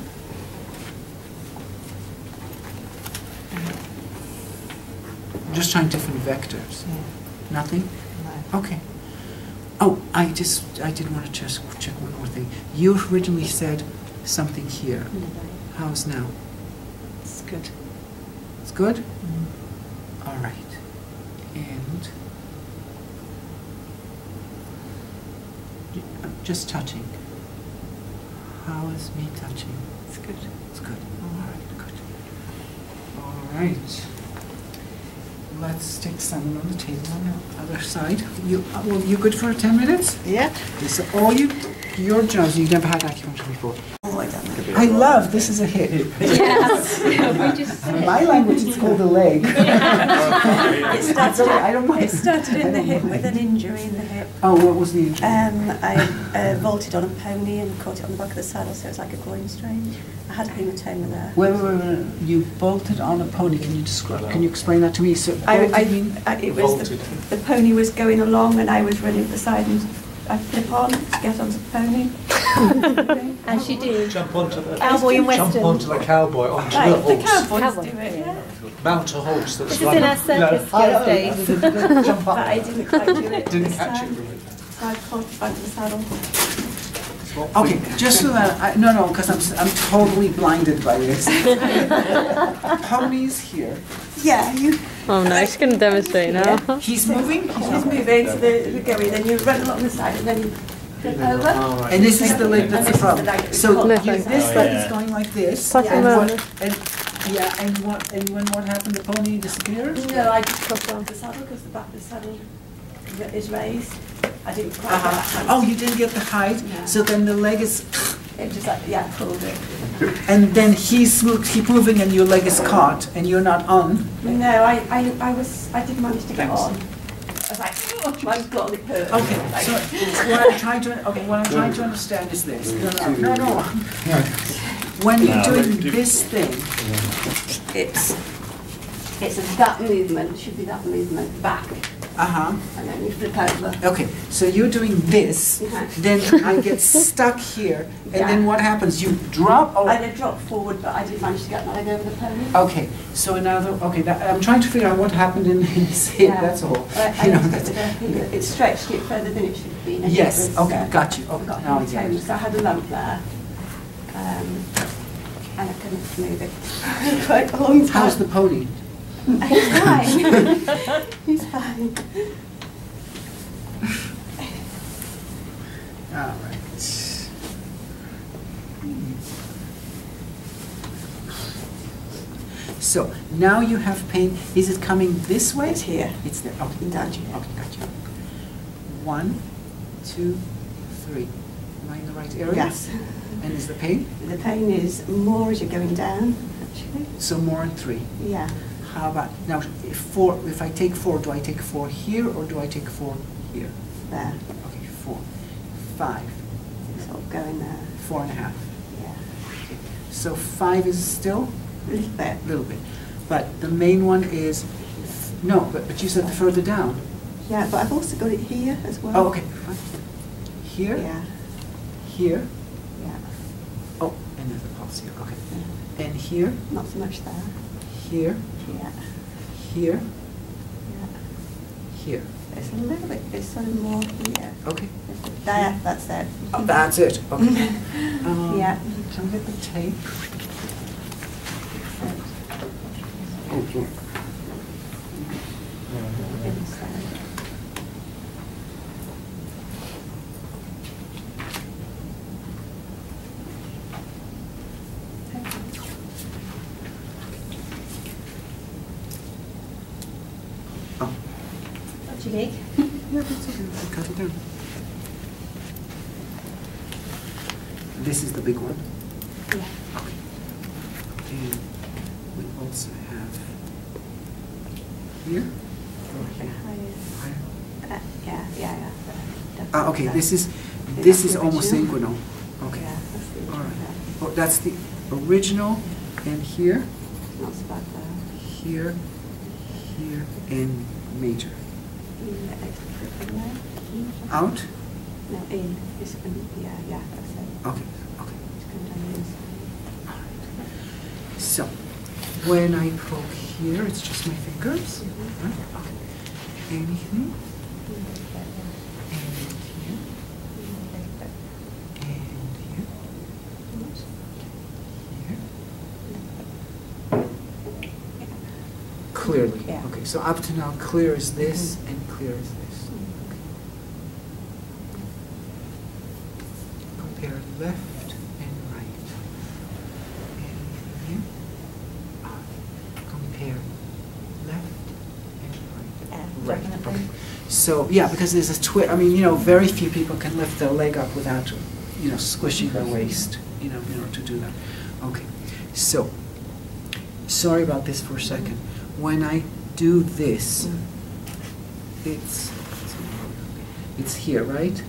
I'm just trying different vectors. Nothing? No. Okay. Oh, I did want to just check one more thing. You originally said something here. How's now? It's good. It's good? All right. And I'm just touching. How is me touching? It's good. It's good. All right, good. All right. Let's stick some on the table on the other side. You good for 10 minutes? Yeah. This is all your jobs. You've never had acupuncture before. Oh, I don't know. I love, this is a hit. Yes. In my language, it's called a leg. It started, I don't mind. It started in the hip with an injury in the hip. Oh, what was the injury? I vaulted on a pony and caught it on the back of the saddle, so it was like a groin strain. I had a hematoma there. Wait. You bolted on a pony. Can you describe? Can you explain that to me? So, It was the pony was going along and I was running at the side and I flip on to get onto the pony. And she did. Jump onto the Cowboy and jump Western. onto the cowboy, onto Right, the the horse. cowboys do it, yeah. Mount a horse that's This is in our circus skills days. jump But up. I didn't quite do it Didn't this catch it time. from it. So I caught the back of the saddle. okay, just so that no, because I'm totally blinded by this. Ponies here. Yeah, you. Oh no, she's going to demonstrate now. He's moving. He's moving, so they're going, then you run along the side and then you flip over. And this is the leg that's the problem. So No, you, thanks. this leg is going like this. Pass and him what, over. and when what happened? The pony disappeared. No, I just cut off the saddle because the back of the saddle is raised. I didn't quite get that height. Oh, you didn't get the height. No. So then the leg is, It just like, pulled it. and then keep moving, and your leg is caught, and you're not on. No, I did manage to get on. I was like, oh, my God, it hurt. Okay, so what I'm trying to understand is this. No. When you're doing this thing, It's that movement, should be that movement back. and then you flip over. Okay, so you're doing this, then I get stuck here, and then what happens? You drop? I did drop forward, but I did manage to get my leg over the pony. Okay, so I'm trying to figure out what happened in his hip, that's all. It stretched it further than it should have been. Yes, okay, got you. Okay, now I get it. So I had a lump there, and I couldn't move it for quite a long time. How's the pony? He's fine. He's fine. All right. So now you have pain. Is it coming this way? It's here. It's there. Okay, got you. Okay, got you. 1, 2, 3. Am I in the right area? Yes. And is the pain? The pain is more as you're going down, actually. So more in 3. Yeah. How about now? If I take 4, do I take 4 here or do I take 4 here? There. Okay, 4, 5. Sort of going there. 4.5. Yeah. Okay. So 5 is still a little bit. Little bit. But the main one is no. But you said the further down. Yeah, but I've also got it here as well. Oh, okay. Fine. Here. Yeah. Here. Yeah. Oh, and there's a pulse here. Okay. Yeah. And here. Not so much there. Here. Yeah. Here. Yeah. Here. It's a little bit, it's sort of more here. Okay. There, that's it. Oh, that's it. Okay. Yeah. Can I get the tape? Oh, sure. What do you need? Yeah, that's okay. I'll cut it down. This is the big one? Yeah. Okay. And we also have here? Yeah. Ah, okay, this is almost inguinal. Okay. Yeah, that's the All right. Oh, that's the original, and here? Not so bad there. Here, here, and major. Out? No, in. It's yeah, that's it. Okay, okay. It's going down the inside. All right. So, when I poke here, it's just my fingers. Right? Okay. Anything? And here. And here. Here. Clearly. Yeah. Okay, so up to now, clear is this and clear is this. Okay. Compare left and right. And here. Compare left and right. Right. Okay. So yeah, because there's a twist. I mean, very few people can lift their leg up without, squishing their waist, in order to do that. Okay. So, sorry about this for a second. When I do this, it's here, right?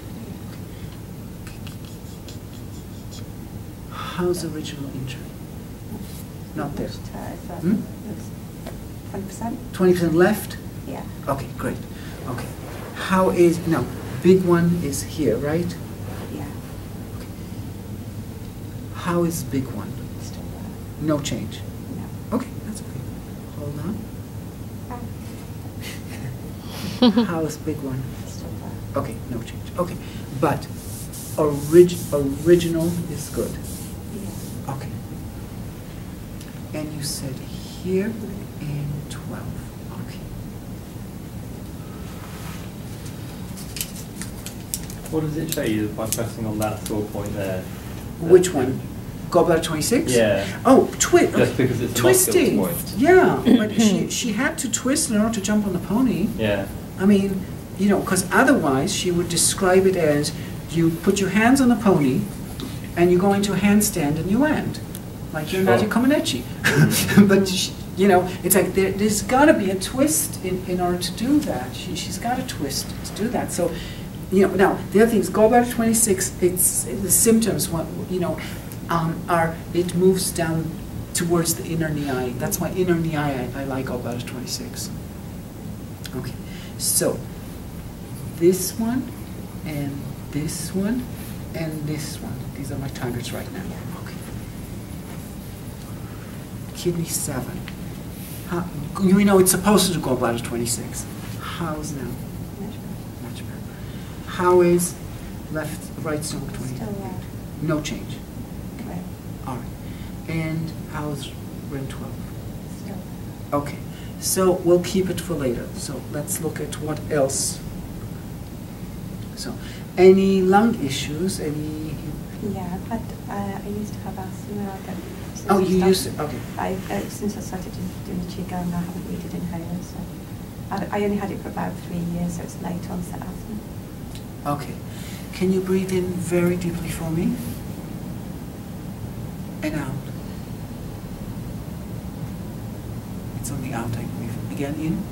How's the original injury? Not there. 20%. 20% left? Yeah. Okay, great. Okay. How is, big one is here, right? Yeah. Okay. How is big one? Still there. No change? No. Okay, that's okay. Hold on. How is big one? Still there. Okay, no change. Okay, but original is good. Yeah. Okay. And you said here and 12. Okay. What does it show you by pressing on that sore point there? Which one? Gallbladder 26? Yeah. Oh, twist. Just because it's a twisting. muscular point. Yeah, but she had to twist in order to jump on the pony. Yeah. I mean, because otherwise she would describe it as you put your hands on the pony and you go into a handstand and you land. Like you're Nadia Comaneci. But, it's like there's got to be a twist in order to do that. She's got to twist to do that. So, now, the other thing is gallbladder 26, it's the symptoms, are it moves down towards the inner knee eye. That's why inner knee eye, I like gallbladder 26. Okay, so this one, and this one, and this one. These are my targets right now. Okay. Kidney 7. How, you know it's supposed to go bladder 26. How's now? Much better. How is right stomach 28? Still there. No change. Correct. All right. And how's REM 12? Still. Okay. So we'll keep it for later. So let's look at what else. So, any lung issues? Any? Yeah, I've had, I used to have asthma. I don't, since Oh, I you used to, started- okay. Since I started doing the Qigong, I haven't needed inhalers. So I only had it for about 3 years, so it's late onset asthma. Okay. Can you breathe in very deeply for me? And out. It's on the out, I believe. Again, in.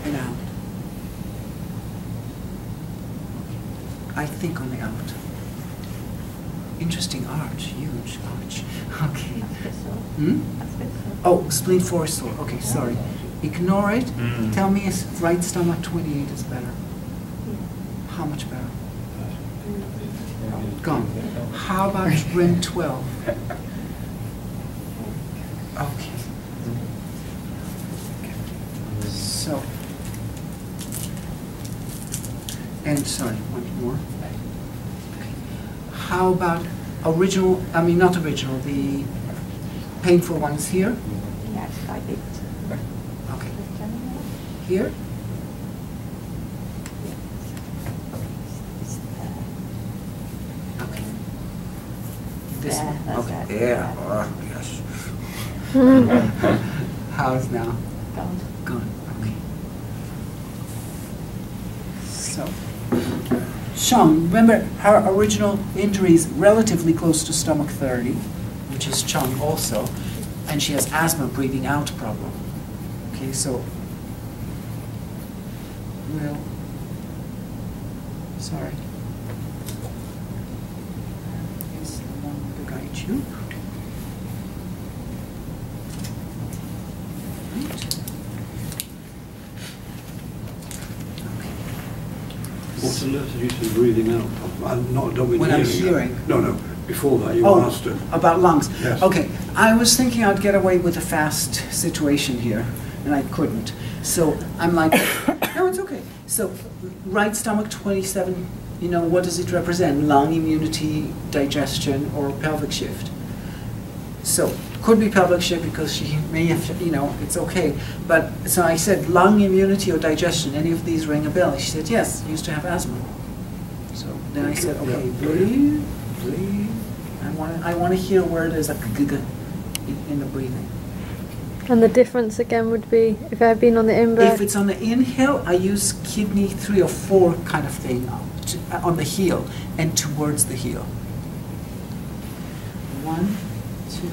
And out. I think on the out. Interesting arch, huge arch. Okay. That's a bit sore. Hmm? That's a bit sore. Oh, spleen 4 is sore. Okay, sorry. Ignore it. Tell me if right stomach 28 is better. How much better? Gone. How about REM 12? Okay. So, and sorry, one more. How about original, I mean not original, the painful ones here? Yeah, it's quite big. Okay. Here? Okay. This There, one? that's Okay. it. There. Oh, yes. How's now? Gone. Gone. Okay. So, Sean, remember her original injury is relatively close to stomach 30, which is Chung also, and she has asthma breathing out problem. Okay, so we'll, sorry. Here's the one to guide you. What alerted you to breathing out? I'm not done with When I'm hearing. hearing. No, no. Before that, you Oh, asked her. about lungs. Yes. Okay, I was thinking I'd get away with a fast situation here, and I couldn't. So I'm like, no, it's okay. So right stomach 27, you know, what does it represent? Lung, immunity, digestion, or pelvic shift? So could be pelvic shift because she may have, you know, it's okay. But so I said lung, immunity, or digestion. Any of these ring a bell? She said yes. Used to have asthma. So then I said, okay, breathe, breathe. I want to hear where there's a g in the breathing. And the difference again would be if I had been on the in breath. If it's on the inhale, I use kidney 3 or 4 kind of thing on the heel and towards the heel. 1, 2,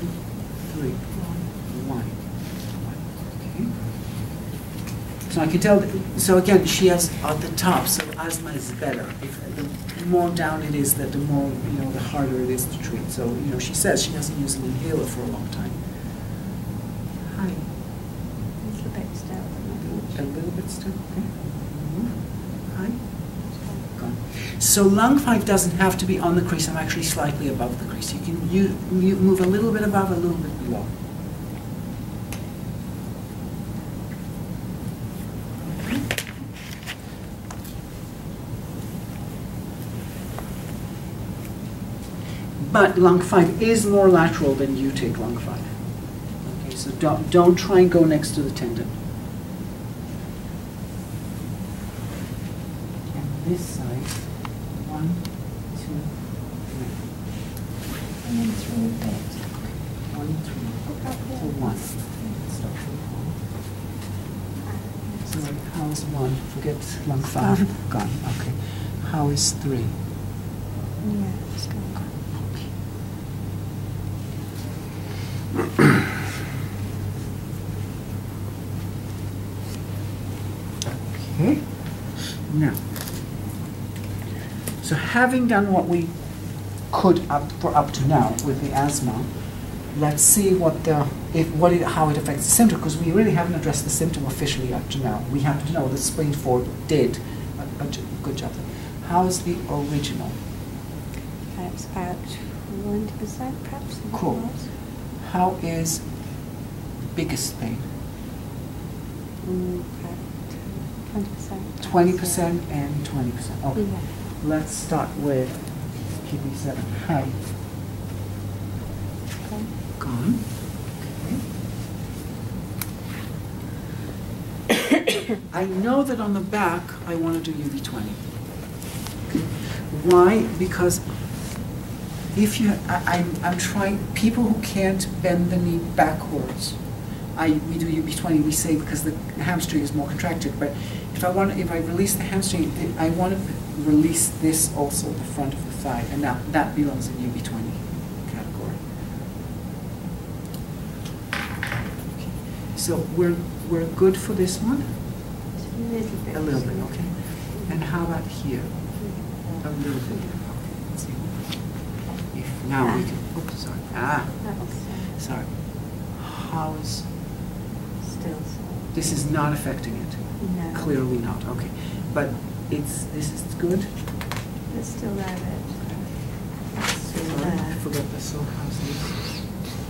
3, 1. Okay. So I can tell. So again, she has at the top. So asthma is better. If the more down it is, that the more, you know, the harder it is to treat. So, you know, she says she hasn't used an inhaler for a long time. Hi. A little bit still. A little bit still. Okay. Hi. Gone. So lung 5 doesn't have to be on the crease. I'm actually slightly above the crease. You can you move a little bit above, a little bit below. But lung 5 is more lateral than you take lung 5. Okay, so don't try and go next to the tendon. And this side, 1, 2, 3. And then through a bit. 1, 3. So 1. Stop. So how is 1? Forget lung 5. Gone. Okay. How is 3? Yeah, it's gone. Okay. Now, so having done what we could up to now with the asthma, let's see what the how it affects the symptom, because we really haven't addressed the symptom officially up to now. We have to know that spleen 4 did a good job. How is the original? It's about 20%, perhaps. Cool. How is biggest pain? About 20%. 20% and 20%. Okay. Yeah. Let's start with kidney 7. How? Gone. Okay. I know that on the back I want to do UV20. Why? Because if you, I'm trying, people who can't bend the knee backwards, we do UB20, we say because the hamstring is more contracted, but if I release the hamstring, I want to release this also, the front of the thigh, and now that belongs in UB20 category. Okay. So we're good for this one? A little bit, okay. And how about here? A little bit. Okay, let's see. If now we can, oops, sorry. Sorry. How's? Still so. This is not affecting it? No. Clearly not, okay. But this is good? It's still there, but it's still Sorry, I there. forgot the so how's this?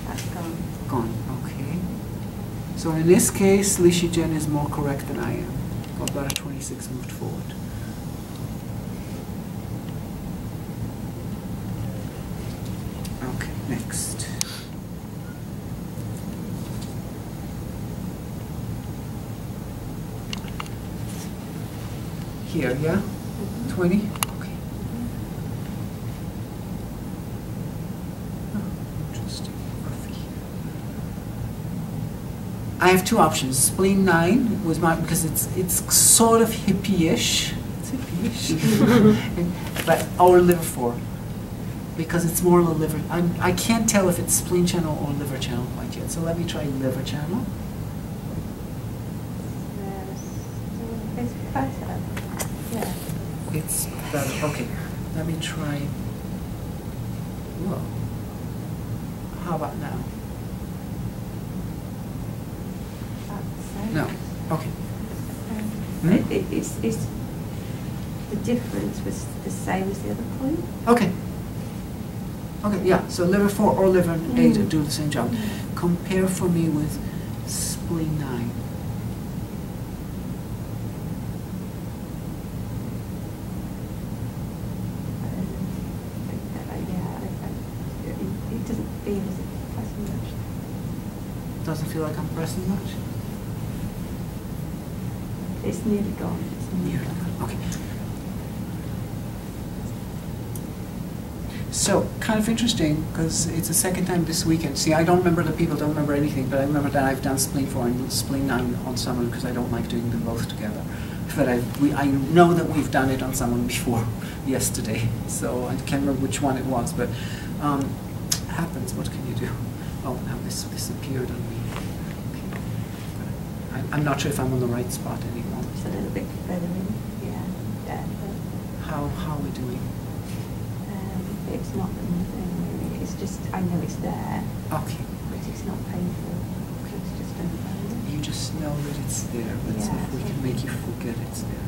That's gone. Gone, okay. So in this case, Lishijen is more correct than I am. About a 26 moved forward. Okay, next. Here, yeah? 20? Okay. Oh, interesting. I have two options. Spleen 9 was my, because it's sort of hippie-ish. It's hippie-ish. But, or liver 4. Because it's more of a liver. I can't tell if it's spleen channel or liver channel quite yet. So let me try liver channel. It's better. Yeah. It's better. Okay. Let me try. Whoa. How about now? No. Okay. It's the difference was the same as the other point. Okay. Okay, yeah, so liver 4 or liver 8 do the same job. Compare for me with spleen 9. It doesn't feel as if it's pressing much. Doesn't feel like I'm pressing much? It's nearly gone. It's nearly gone. Okay. So, kind of interesting, because it's the second time this weekend. See, I don't remember, the people don't remember anything, but I remember that I've done spleen 4 and spleen 9 on someone, because I don't like doing them both together. But I know that we've done it on someone before yesterday, so I can't remember which one it was, but happens, what can you do? Oh, now this appeared on me. Okay. I'm not sure if I'm on the right spot anymore. It's a little bit further in. Yeah. How are we doing? It's not moving really. It's just, I know it's there. Okay. But it's not painful. It's just unfolding. You just know that it's there. Let's see if we can make you forget it's there.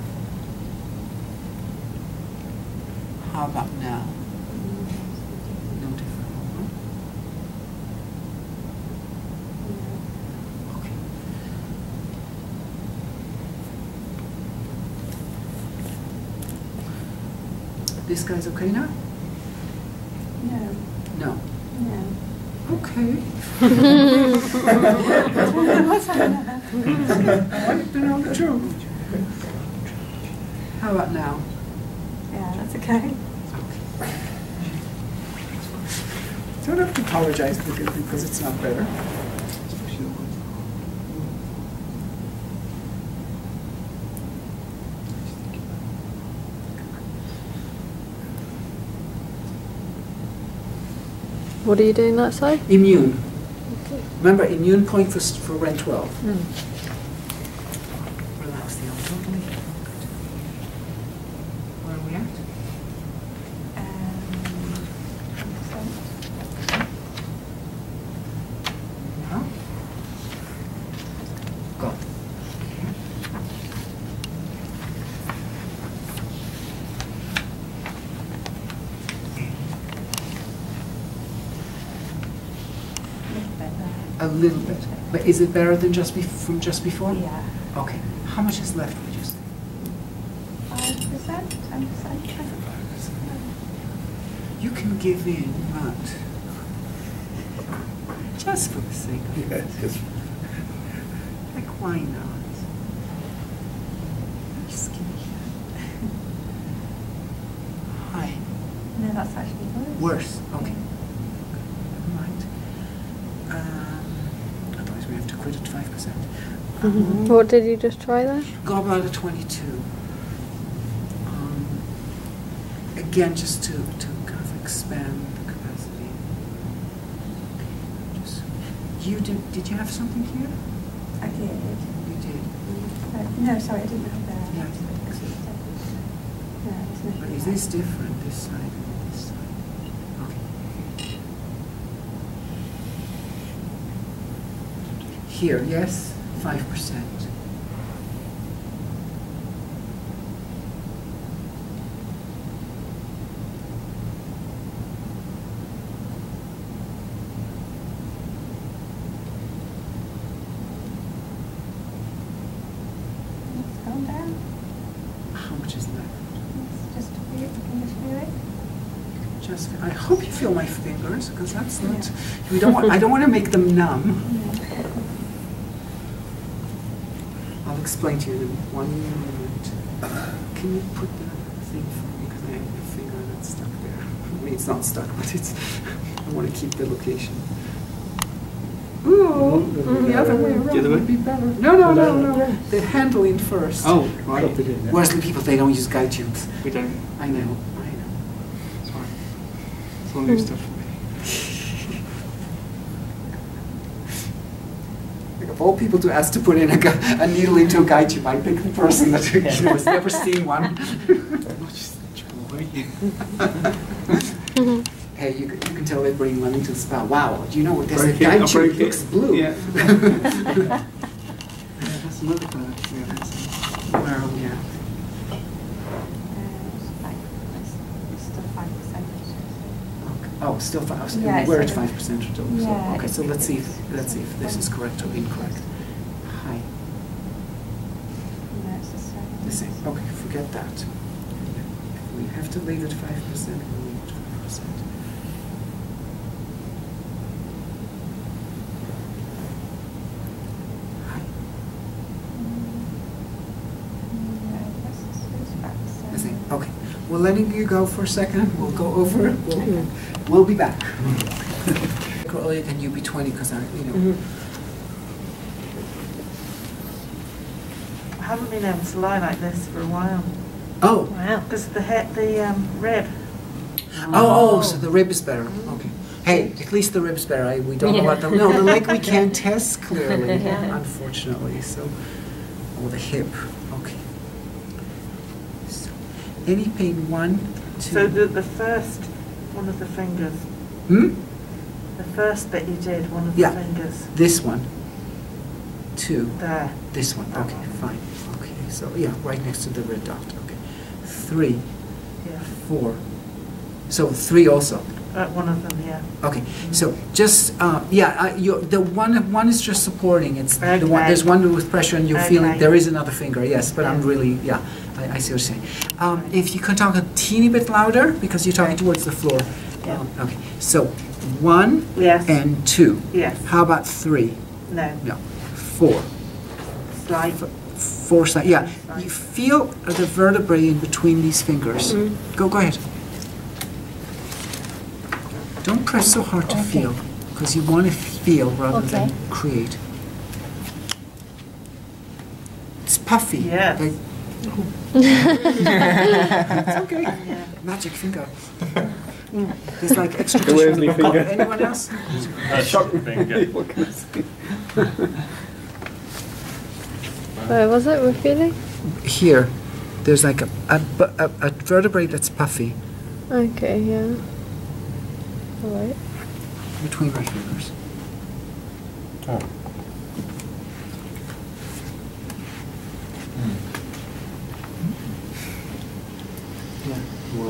How about now? No different. Huh? Okay. This guy's okay now? No. No. No. Okay. I want to know the truth. How about now? Yeah, that's okay. Don't have to apologize because it's not better. What are you doing that side? Immune. Okay. Remember, immune point for Ren 12. Relax the arm totally. Where are we at? So, Now? Go. A little bit. But is it better than from just before? Yeah. Okay. How much is left, would you say? 5%, 10%. You can give in, but just for the sake of it. Like, why not? You're skinny. Hi. No, that's actually worse. Worse, okay. Never mind. Otherwise we have to quit at 5%. What did you just try there? Go about a 22. Again, just to kind of expand the capacity. Did you have something here? I did. You did. No, sorry, I didn't have that. Yeah. No, there's nothing But is there. this different, this side and this side? Okay. Here, yes, 5%. It's gone down. How much is left? It's just a bit. Can you feel it? Just, I hope you feel my fingers, because that's not. We don't want. I don't want to make them numb. I'll explain to you in one moment. Can you put the thing for me? Because I have a finger that's stuck there. I mean, it's not stuck, but it's. I want to keep the location. Ooh, the other way around would be better. No. The handling first. Oh, right. Wesley people, they don't use guide tubes. We don't. I know. It's fine. It's all new stuff for me. Like, of all people to ask to put in a needle into a guide tube, I pick the person that has never seen one. Hey, you can tell they're bringing one into the spa. Wow, do you know what? There's a guide tube that looks blue. Yeah. That's another colour. Well, yeah. Oh, still 5%. Yeah, We're at it's 5% or so. Yeah, Okay, so let's see if this is correct or incorrect. Hi. No, it's the same. The same. Okay, forget that. We have to leave it 5%. We'll leave it 5%. Hi. The same. Okay. We're letting you go for a second. We'll go over it. We'll be back. Earlier than you be 20 because I, I haven't been able to lie like this for a while. Oh. Wow. Because the rib. Oh, so the rib is better. Okay. Hey, at least the rib's better. We don't know what the leg we can't test clearly, unfortunately. So, the hip. Okay. So, any pain? 1, 2. So the first one of the fingers. The first bit you did, one of the fingers. This one. 2. There. This one. Okay, fine. Okay. So right next to the red dot. Okay. 3. Yeah. 4. So 3 also. One of them, yeah. Okay, so just the one is just supporting. It's the one. There's one with pressure, and you're feeling there is another finger. Yes, but I'm really I see what you're saying. If you could talk a teeny bit louder because you're talking towards the floor. Okay, so 1 and 2. Yes. How about 3? No. No. 4. Slide. 4 side. Yeah. You feel the vertebrae in between these fingers. Go ahead. Don't press so hard to feel, because you want to feel rather than create. It's puffy. Yeah. It's okay. Yeah. Magic finger. There's like extra tissue. Anyone else? A shock finger. Where was it we're feeling? Here. There's like a vertebrae that's puffy. Okay, yeah. Alright. Between my fingers.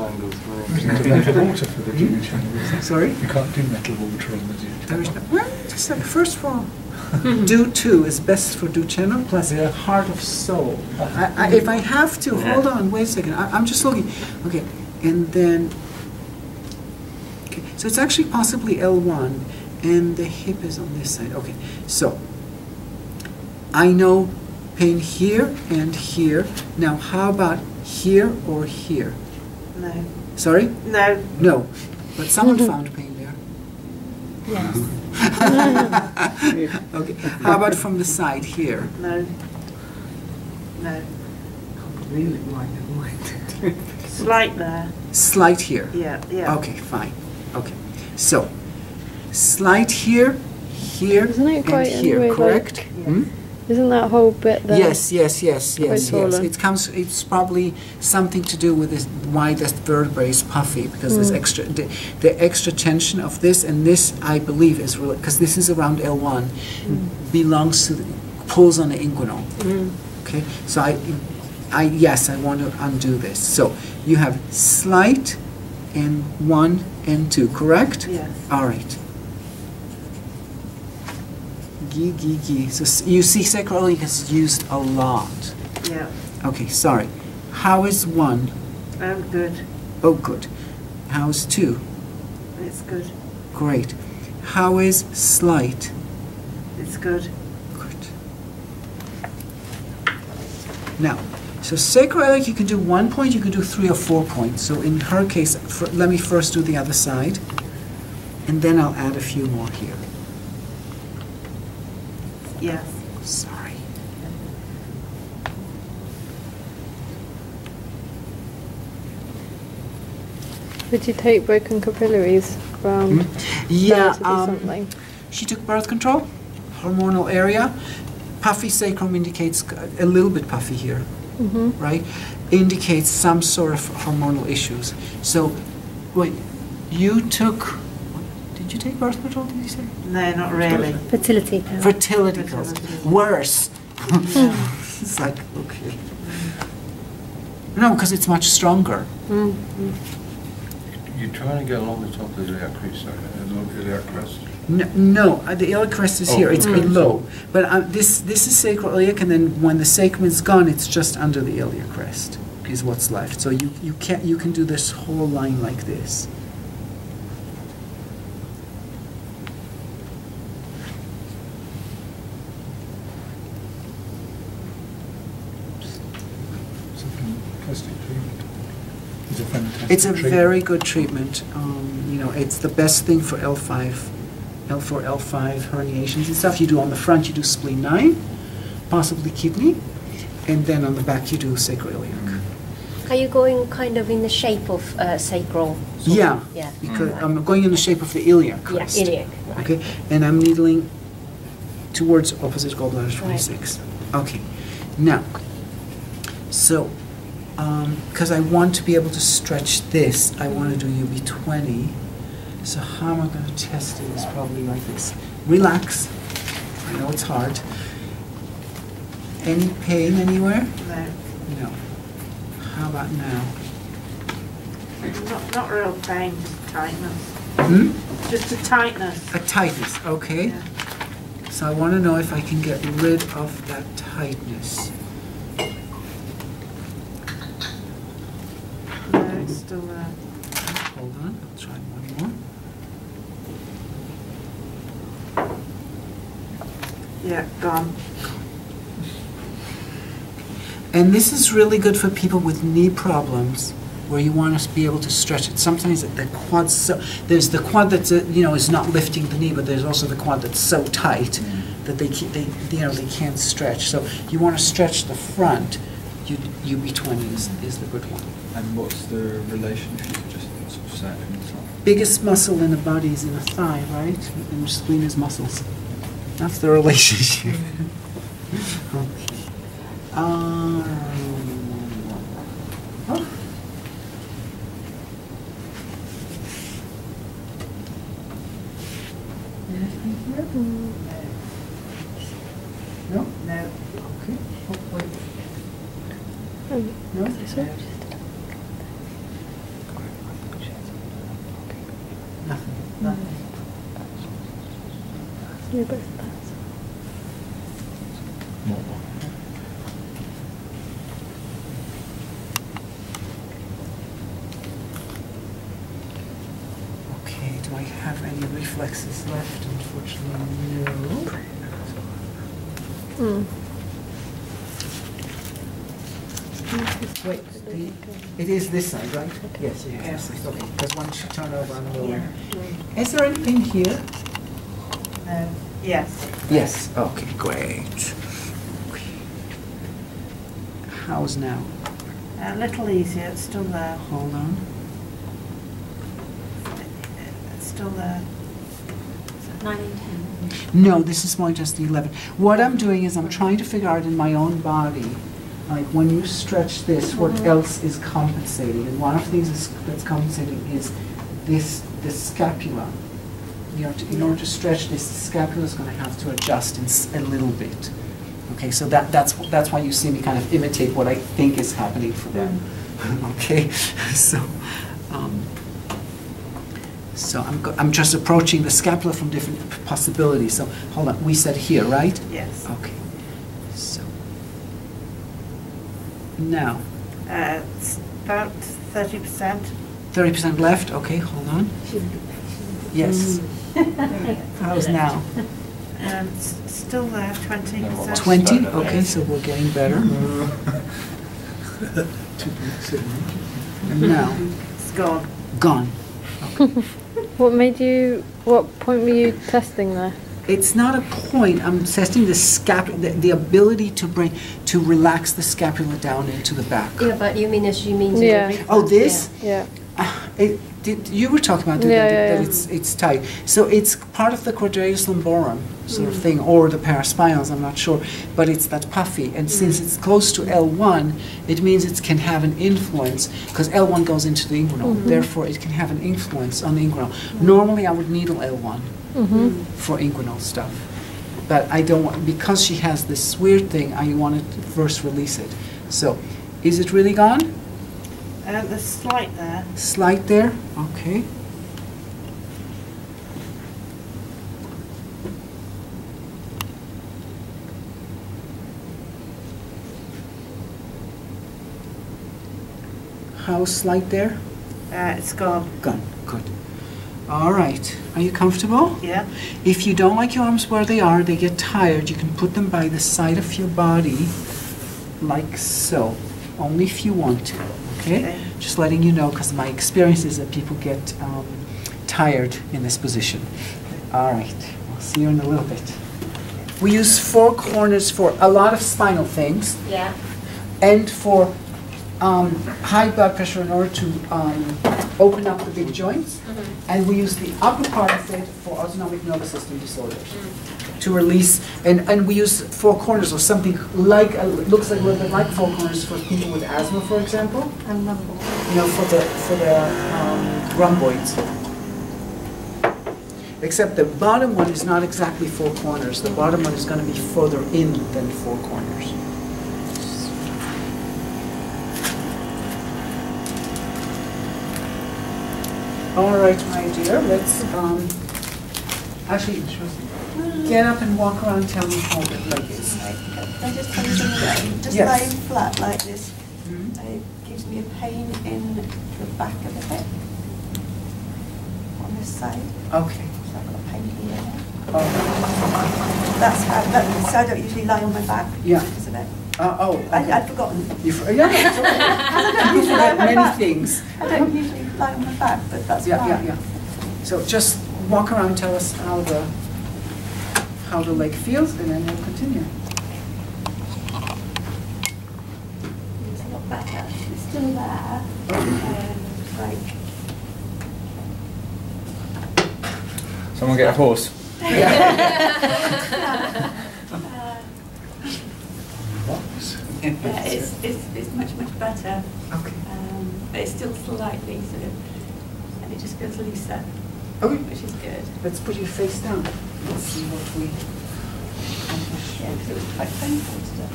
angle through. Isn't it metal water for the Jimmy channel? Sorry? You can't do metal water on the Jimmy There is no, well, just like, first of all, do 2 is best for do channel plus heart of soul. If I have to, hold on, wait a second. I'm just looking. Okay, and then, okay, so it's actually possibly L1, and the hip is on this side. Okay, so I know pain here and here. Now, how about here or here? No. Sorry? No. No, but someone found pain there. Yes. Okay. How about from the side here? No. No. Really Slight there. Slight here. Yeah, yeah. Okay, fine. Okay. So, slight here, here, Isn't it quite and here, anyway, correct? like- Hmm? Isn't that whole bit there? Yes, yes, yes, quite yes, yes. swollen? It's probably something to do with this, why this vertebrae is puffy, because there's extra, the extra tension of this, and this, I believe, is really, because this is around L1, belongs to, pulls on the inguinal. Okay, so yes, I want to undo this. So, you have slight and 1 and 2, correct? Yes. All right. So you see sacroiliac is used a lot. Yeah. Okay, sorry. How is 1? Good. Oh, good. How is 2? It's good. Great. How is slight? It's good. Good. Now, so sacroiliac, you can do 1 point, you can do 3 or 4 points. So in her case, let me first do the other side, and then I'll add a few more here. Yes. Sorry. Would you take broken capillaries around Yeah, there to do something? she took birth control, hormonal area. Puffy sacrum indicates a little bit puffy here, right? Indicates some sort of hormonal issues. So, wait, you took, did you take birth control, did you say? No, not really. Fertility pills. Fertility pills. Worse. It's like, okay. No, because it's much stronger. You're trying to get along the top of the iliac crest, iliac crest. No, the iliac crest is here. It's okay. below. But this is sacroiliac, and then when the sacrum is gone, it's just under the iliac crest is what's left. So you can do this whole line like this. It's a fantastic It's a treatment. very good treatment. You know, it's the best thing for L5, L4, L5 herniations and stuff. You do on the front, you do spleen 9, possibly kidney, and then on the back you do sacroiliac. Are you going kind of in the shape of sacral? Yeah, Yeah. because I'm going in the shape of the iliac crest. Yeah, iliac. Right. Okay, and I'm needling towards opposite gallbladder 26. Okay, now, so, because I want to be able to stretch this, I want to do UB20. So how am I going to test it is probably like this. Relax. I know it's hard. Any pain anywhere? No. No. How about now? Not real pain, just tightness. Hmm? Just a tightness. A tightness, okay. Yeah. So I want to know if I can get rid of that tightness. No, it's still there. Hold on, I'll try one more. Yeah, gone. And this is really good for people with knee problems, where you want to be able to stretch it. Sometimes the quad's so, there's the quad that's is not lifting the knee, but there's also the quad that's so tight that they can't stretch. So you want to stretch the front. UB20 is the good one. And what's the relationship? Just sort of sacrum top? Biggest muscle in the body is in the thigh, right? And the spleen is muscles. That's the relationship. Okay. Oh. No? No. Okay. Oh, wait. No? You're both there. Okay, do I have any reflexes left? Unfortunately, no. Wait, it is this side, right? Yes, yes, okay. Because once you turn over, I'm lower. Is there anything here? Yes. Yes, okay, great. How's now? A little easier, it's still there. Hold on. It's still there. 9 and 10. No, this is more just the 11. What I'm doing is I'm trying to figure out in my own body, like when you stretch this, what else is compensating? And one of the things that's compensating is this scapula. In order to stretch this, the scapula is going to have to adjust a little bit. Okay, so that's why you see me kind of imitate what I think is happening for them. Okay, so I'm just approaching the scapula from different possibilities. So hold on, we said here, right? Yes. Okay. So now. It's about 30%. 30% left. Okay, hold on. Yes. How's now? It's still there, 20%. 20? Okay, so we're getting better. And now? It's gone. Gone. What point were you testing there? It's not a point. I'm testing the ability to relax the scapula down into the back. Yeah, but you mean Yeah. Oh, this? Yeah. You were talking about that it's tight. So it's part of the quadratus lumborum sort of thing, or the paraspinals, I'm not sure. But it's that puffy. And since it's close to L1, it means it can have an influence, because L1 goes into the inguinal. Therefore, it can have an influence on the inguinal. Normally, I would needle L1 for inguinal stuff. But I don't want, because she has this weird thing, I want to first release it. So, is it really gone? There's slight there. Slight there? Okay. How slight there? It's gone. Gone. Good. All right. Are you comfortable? Yeah. If you don't like your arms where they are, they get tired, you can put them by the side of your body, like so. Only if you want to. Okay? Just letting you know, because my experience is that people get tired in this position. All right, I'll see you in a little bit. We use 4 corners for a lot of spinal things. Yeah. And for high blood pressure in order to open up the big joints. And we use the upper part of it for autonomic nervous system disorders. To release, and we use 4 corners or something like, looks like a little bit like 4 corners for people with asthma, for example. And rhomboids. You know, for the rhomboids. Except the bottom one is not exactly 4 corners. The bottom one is going to be further in than 4 corners. All right, my dear, let's actually get up and walk around and tell me how the leg is. I just tell you something, just Yes. lying flat like this, it gives me a pain in the back of the hip on this side. Okay. So I've got a pain here. Oh. That's how, so I don't usually lie on my back because of it. I'd forgotten. You forget many things. I don't usually lie on my back, but that's fine. Yeah. So just walk around and tell us how the leg feels, and then we'll continue. It's a lot better. It's still there. Like. Someone get a horse. Yeah, it's much better. Okay. But it's still slightly sort of, and it just feels looser. Okay. Which is good. Let's put your face down. Let's see what we accomplish. Yeah, because it was quite painful stuff.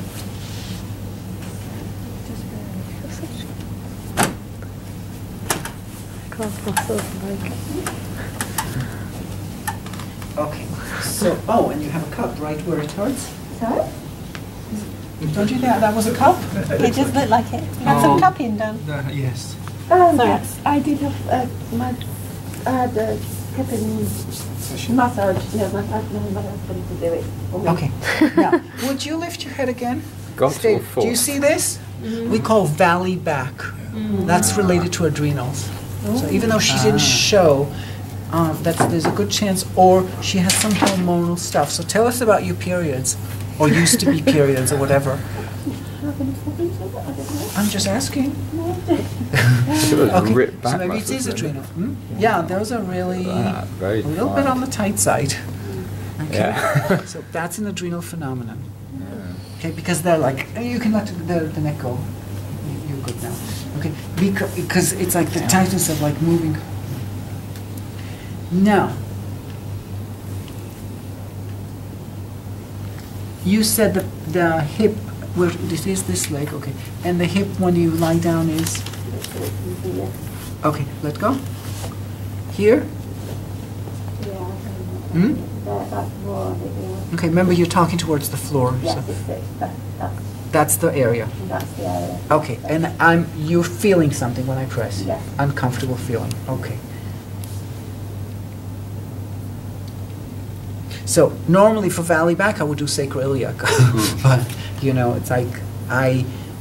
Calf muscles, like. Okay, so, oh, and you have a cup right where it hurts? Sorry? Don't you think that was a cup? It just looked like it. You had some cupping done. Yes. Oh, yes. I did have I had a cupping massage. No, my husband to do it for me. Okay, now, would you lift your head again? Gone to Stay. a four. Do you see this? We call valley back. That's related to adrenals. So even though she didn't show, there's a good chance, or she has some hormonal stuff. So tell us about your periods, or used to be periods, or whatever. I'm just asking. Okay, so maybe it is adrenal. Yeah, those are really a little bit on the tight side. Okay, Yeah. so that's an adrenal phenomenon. Okay, because they're like, you can let the neck go. You're good now. Okay, because it's like the tightness of like moving. Now, you said that the hip, where this is this leg, okay, and the hip when you lie down is? Okay, let go. Here? Hmm? Okay, remember you're talking towards the floor. So that's the area. That's the area. Okay, and you're feeling something when I press? Yes. Uncomfortable feeling, okay. So normally for valley back I would do sacroiliac, but you know, it's like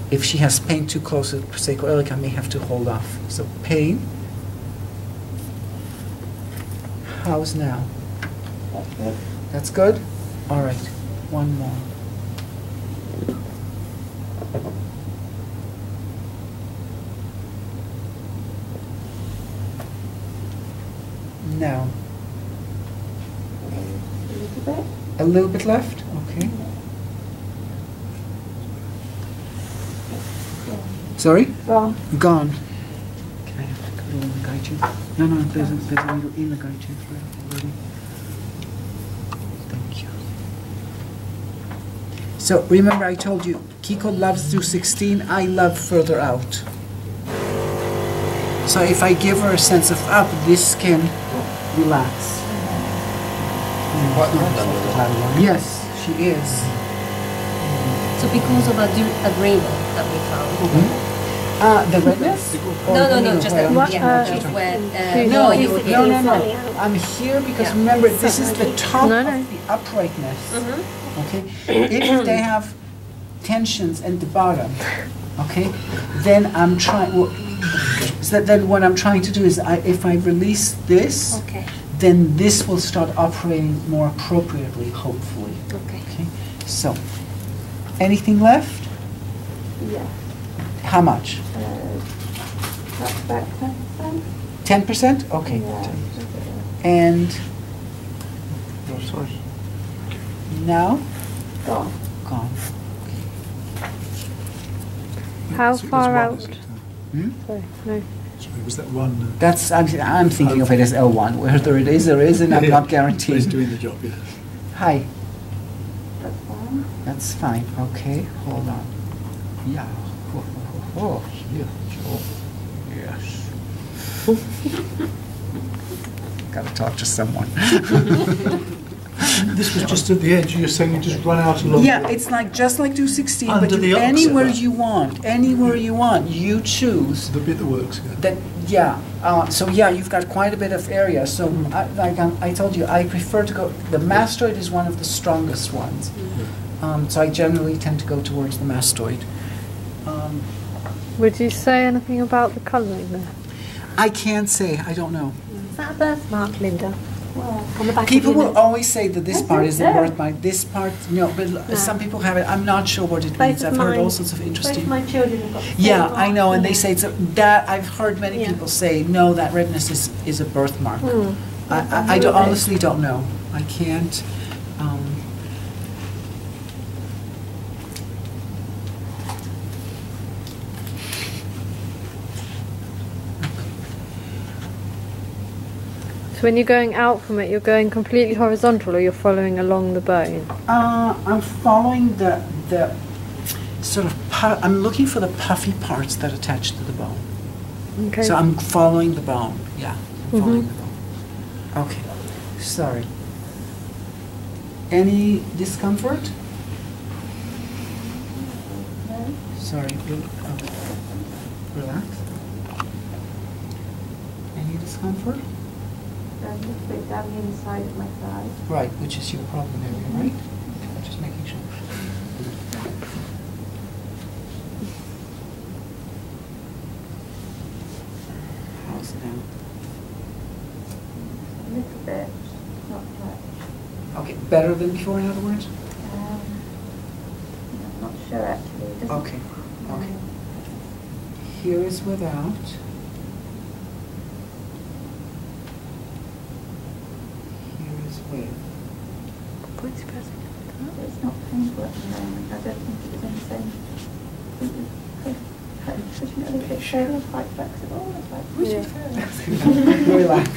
if she has pain too close to sacroiliac I may have to hold off. So pain. How's now? That's good. That's good? All right, one more. Now. A little bit left? Okay. Sorry? Gone. Gone. Can I have to go in the guide you? No, there's a needle in the guide you already. Thank you. So remember I told you, Kiiko loves through 16, I love further out. So if I give her a sense of up, this can relax. Yes, she is. So because of adrenal that we found. The redness? No, just the where. No. I'm here because remember, this is the top of the uprightness. Okay? If they have tensions at the bottom, okay, then I'm trying. So then what I'm trying to do is, if I release this, then this will start operating more appropriately, hopefully. Okay. So, anything left? Yeah. How much? That's about 10%. 10%? Okay. Yeah. And now? Gone. Gone. How So it was far one, out? is it? Sorry, no. Sorry, was that one? That's, I'm thinking of it as L1. Whether it is or isn't, I'm not guaranteed. He's doing the job, yeah. Hi. That's fine. That's fine. Okay, hold on. Yeah. Oh, yeah. Yes. Gotta talk to someone. This was just at the edge. You're saying you just run out along. Yeah, it's like just like do 16, Under but the anywhere oxide. you want, you choose. The bit that works. Yeah. That so yeah, you've got quite a bit of area. So I told you, I prefer to go. The mastoid is one of the strongest ones. So I generally tend to go towards the mastoid. Would you say anything about the colouring there? I can't say. I don't know. Is that a birthmark, Linda? Well, On the back People of your will neck? always say that this part is a birthmark. This part, no. But some people have it. I'm not sure what it means. I've heard all sorts of both interesting. my children have got the same Yeah, I mark. know, and they say it's that. I've heard many Yeah. people say no. That redness is a birthmark. I honestly don't know. I can't. So when you're going out from it, you're going completely horizontal, or you're following along the bone? I'm following the sort of. I'm looking for the puffy parts that attach to the bone. Okay. So I'm following the bone. Yeah, I'm following the bone. Okay, sorry. Any discomfort? No. Sorry, relax. Any discomfort? A little bit down the inside of my thigh. Right, which is your problem area, right? Okay, just making sure. How's it now? A little bit, not much. Okay, better than before, in other words? I'm not sure actually. It doesn't- Okay, okay. Here is without. Here is with. It's not painful at the moment. I don't think it was anything. I think you could pushing it a little bit further, quite flexible. It's like, push it further. Relax.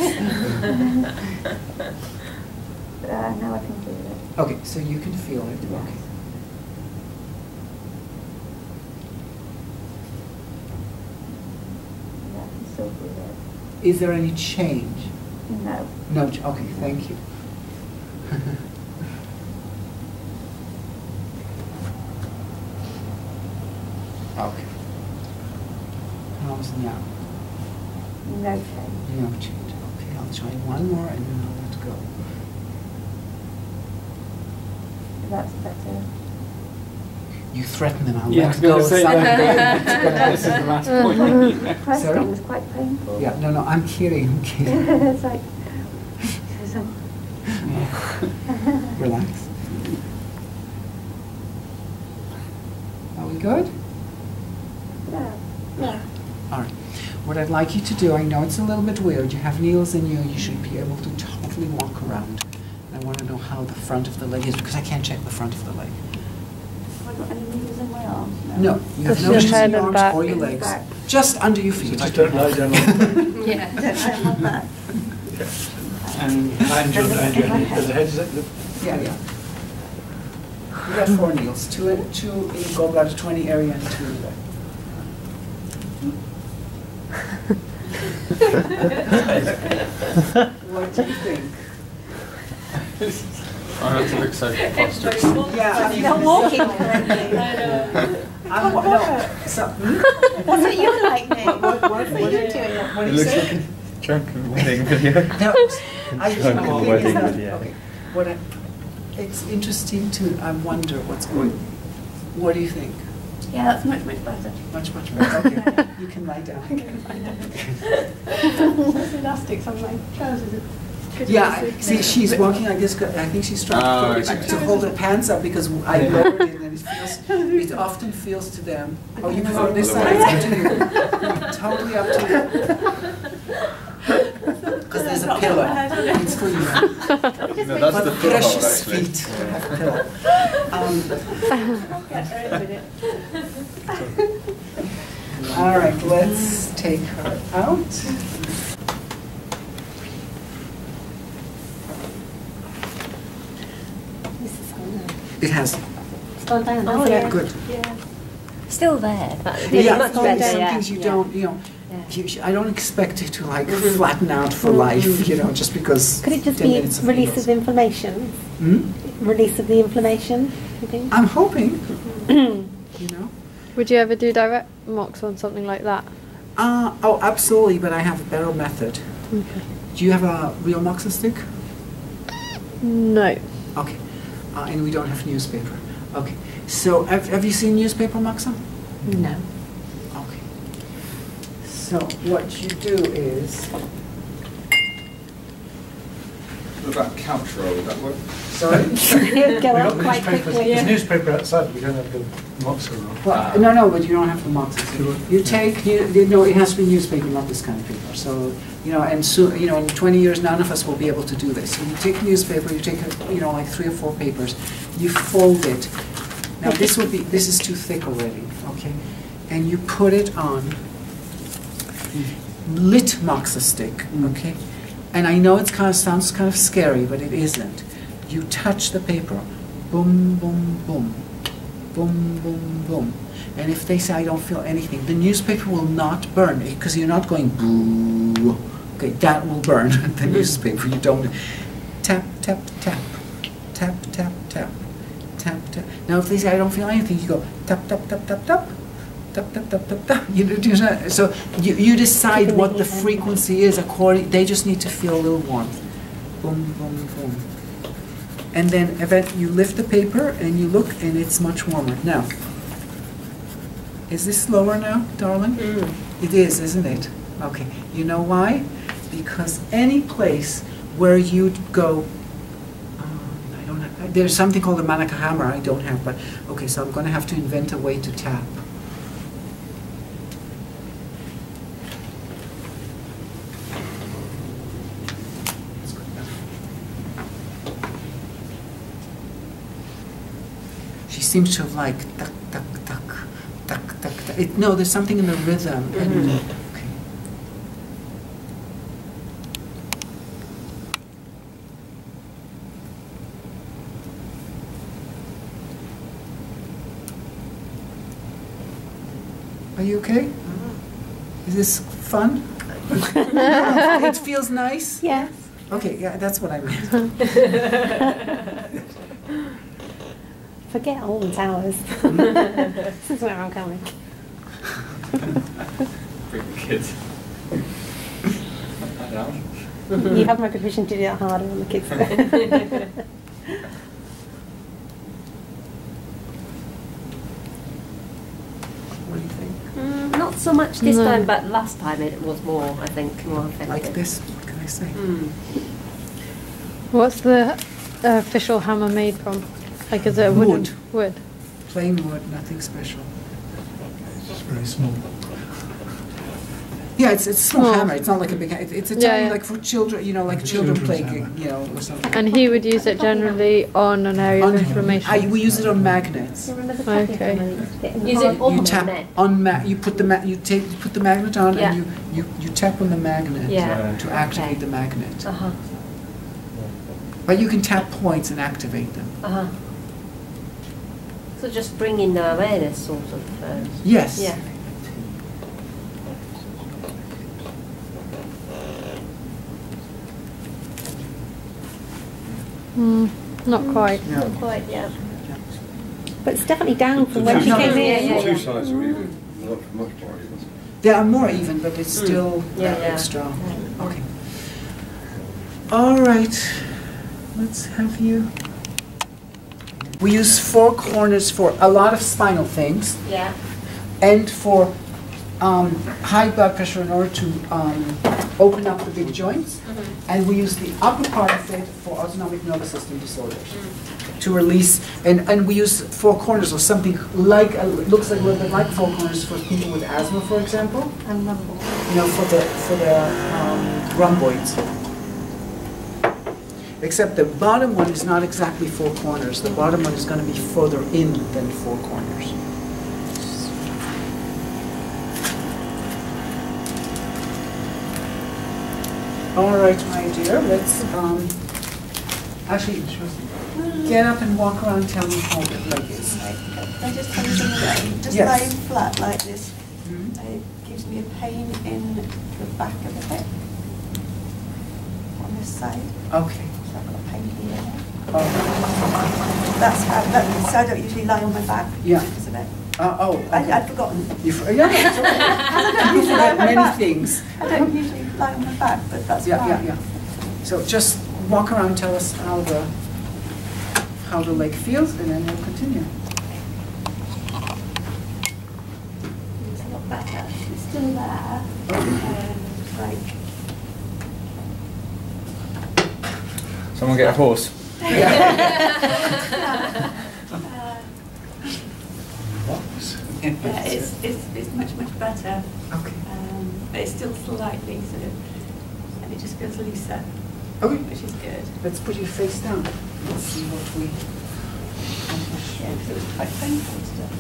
But now I can do it. Okay, so you can feel it. Okay. Yeah, I can still do it. Is there any change? No. No, okay, thank you. Okay. How's now? No change. No change. Okay, I'll try one more and then I'll let go. That's better. You threaten them, I'll Yeah, I let was going go. to say someday. this is the last point. The pressing Sorry? was quite painful. Yeah, no, I'm kidding, I'm kidding. It's like, Relax. Are we good? yeah, yeah. All right. What I'd like you to do, I know it's a little bit weird, you have needles in you, you should be able to totally walk around. I want to know how the front of the leg is, because I can't check the front of the leg. Have I got any needles in my arms? No, you have Just no your needles in head your and arms back. or your legs. Back. Just under your feet. Just don't lie down on the Yeah. I don't have that. And hand your head, is it? Yeah, yeah. You got 4 needles, two in gallbladder 20 area and 2 in the leg. What do you think? I have to look so posture. Yeah, I mean, Not walking correctly. no, so, What's it you like, Nick? what are you doing? What do It you looks say? like a drunken wedding video. No, I Drunken okay, wedding okay. video. Okay. What it's interesting to, I wonder what's going, what do you think? Yeah, that's much, much better. Much better, okay. You can lie down. There's elastics on my trousers. Yeah, see, she's walking like this, I think she's trying to hold her pants up because I lowered it and it often feels to them. Oh, you prefer this side? It's up to you. Totally up to you. Because there's a pillow. It's for you. No, that's the foothold, Precious actually. feet. All right, let's take her out. It has. It's gone down. Oh, yeah. Good. Yeah. Still there, but Yeah, much some better, yeah. things you yeah. don't, you know, Yeah. I don't expect it to like flatten out for life, you know, just because. Could it just 10 be minutes of release needles. of inflammation? Hmm? Release of the inflammation, you think? I'm hoping, you know. Would you ever do direct mox on something like that? Oh, absolutely, but I have a better method. Okay. Do you have a real moxa stick? No. Okay. And we don't have newspaper. Okay. So, have you seen newspaper moxa? No. Okay. So, what you do is. What about couch roll? Would that work? Sorry? Go on quite quickly. There's newspaper outside, we don't have the moxa roll. Well, no, but you don't have the moxa stick. You take, no, it has to be newspaper, not this kind of paper. So, you know, and so, you know, in 20 years, none of us will be able to do this. So you take newspaper, you take, you know, like 3 or 4 papers, you fold it. Now this is too thick already, okay? And you put it on lit moxa stick, okay? And I know it sounds kind of scary, but it isn't. You touch the paper, boom, boom, boom, boom, boom, boom. And if they say I don't feel anything, the newspaper will not burn because you're not going boo. Okay, that will burn the newspaper. You don't tap, tap, tap. tap, tap, tap, tap, tap. Now if they say I don't feel anything, you go tap, tap, tap, tap, tap. Tap, tap, tap, tap, tap. So you decide what the frequency is according, they just need to feel a little warmth. Boom, boom, boom. And then you lift the paper and you look and it's much warmer. Now, is this slower now, darling? It is, isn't it? Okay. You know why? Because any place where you'd go, I don't have, there's something called a Manaka hammer I don't have, but okay, so I'm going to have to invent a way to tap. Seems to have like tuck, tuck, tuck, tuck, tuck, tuck. No, there's something in the rhythm. Okay. Are you okay? Is this fun? It feels nice? Yes. Okay, yeah, that's what I meant. Forget Alton Towers. This is where I'm coming. Bring the kids. You have my permission to do that harder on the kids. What do you think? Not so much this time, but last time it was more, I think, more effective. Like this, what can I say? What's the official hammer made from? Like, is it wood? Wood. Plain wood, nothing special. It's just very small. Yeah, it's a small hammer. It's not like a big hammer. It's a tiny, like for children, you know, like children play, you know, or something. And he would use it generally on an area of inflammation? We use it on magnets. Okay. Use it on you the tap magnet. on you put the magnet on and you tap on the magnet to activate the magnet. But you can tap points and activate them. So just bring in the awareness, sort of. Yes. Yeah. Not quite. No. Not quite, yeah. But it's definitely down from when she came in. The two sides are even, much more even. They are more even, but it's still extra. Okay. All right. Let's have you. We use 4 corners for a lot of spinal things. Yeah. And for high blood pressure in order to open up the big joints. And we use the upper part of it for autonomic nervous system disorders. To release, and we use 4 corners or something like, looks like a little bit like 4 corners for people with asthma, for example. And rumble. You know, for the rhomboids. Except the bottom one is not exactly 4 corners. The bottom one is going to be further in than 4 corners. All right, my dear, let's actually get up and walk around and tell me how the leg is. I just tell you something, just lying flat like this, it gives me a pain in the back of the hip on this side. Okay. So I've got a pain here. Oh. That's how, so I don't usually lie on my back because of it. Okay. I'd forgotten. You forget many things. I don't usually lie on my back, but that's fine. Yeah. So just walk around and tell us how the leg feels, and then we'll continue. It's a lot better. It's still there. Like. Someone get a horse. Yeah, it's much better. Okay. But it's still slightly sort of, and it just feels looser. Okay. Which is good. Let's put your face down. Let's see what we accomplish. Yeah, because it was quite painful still.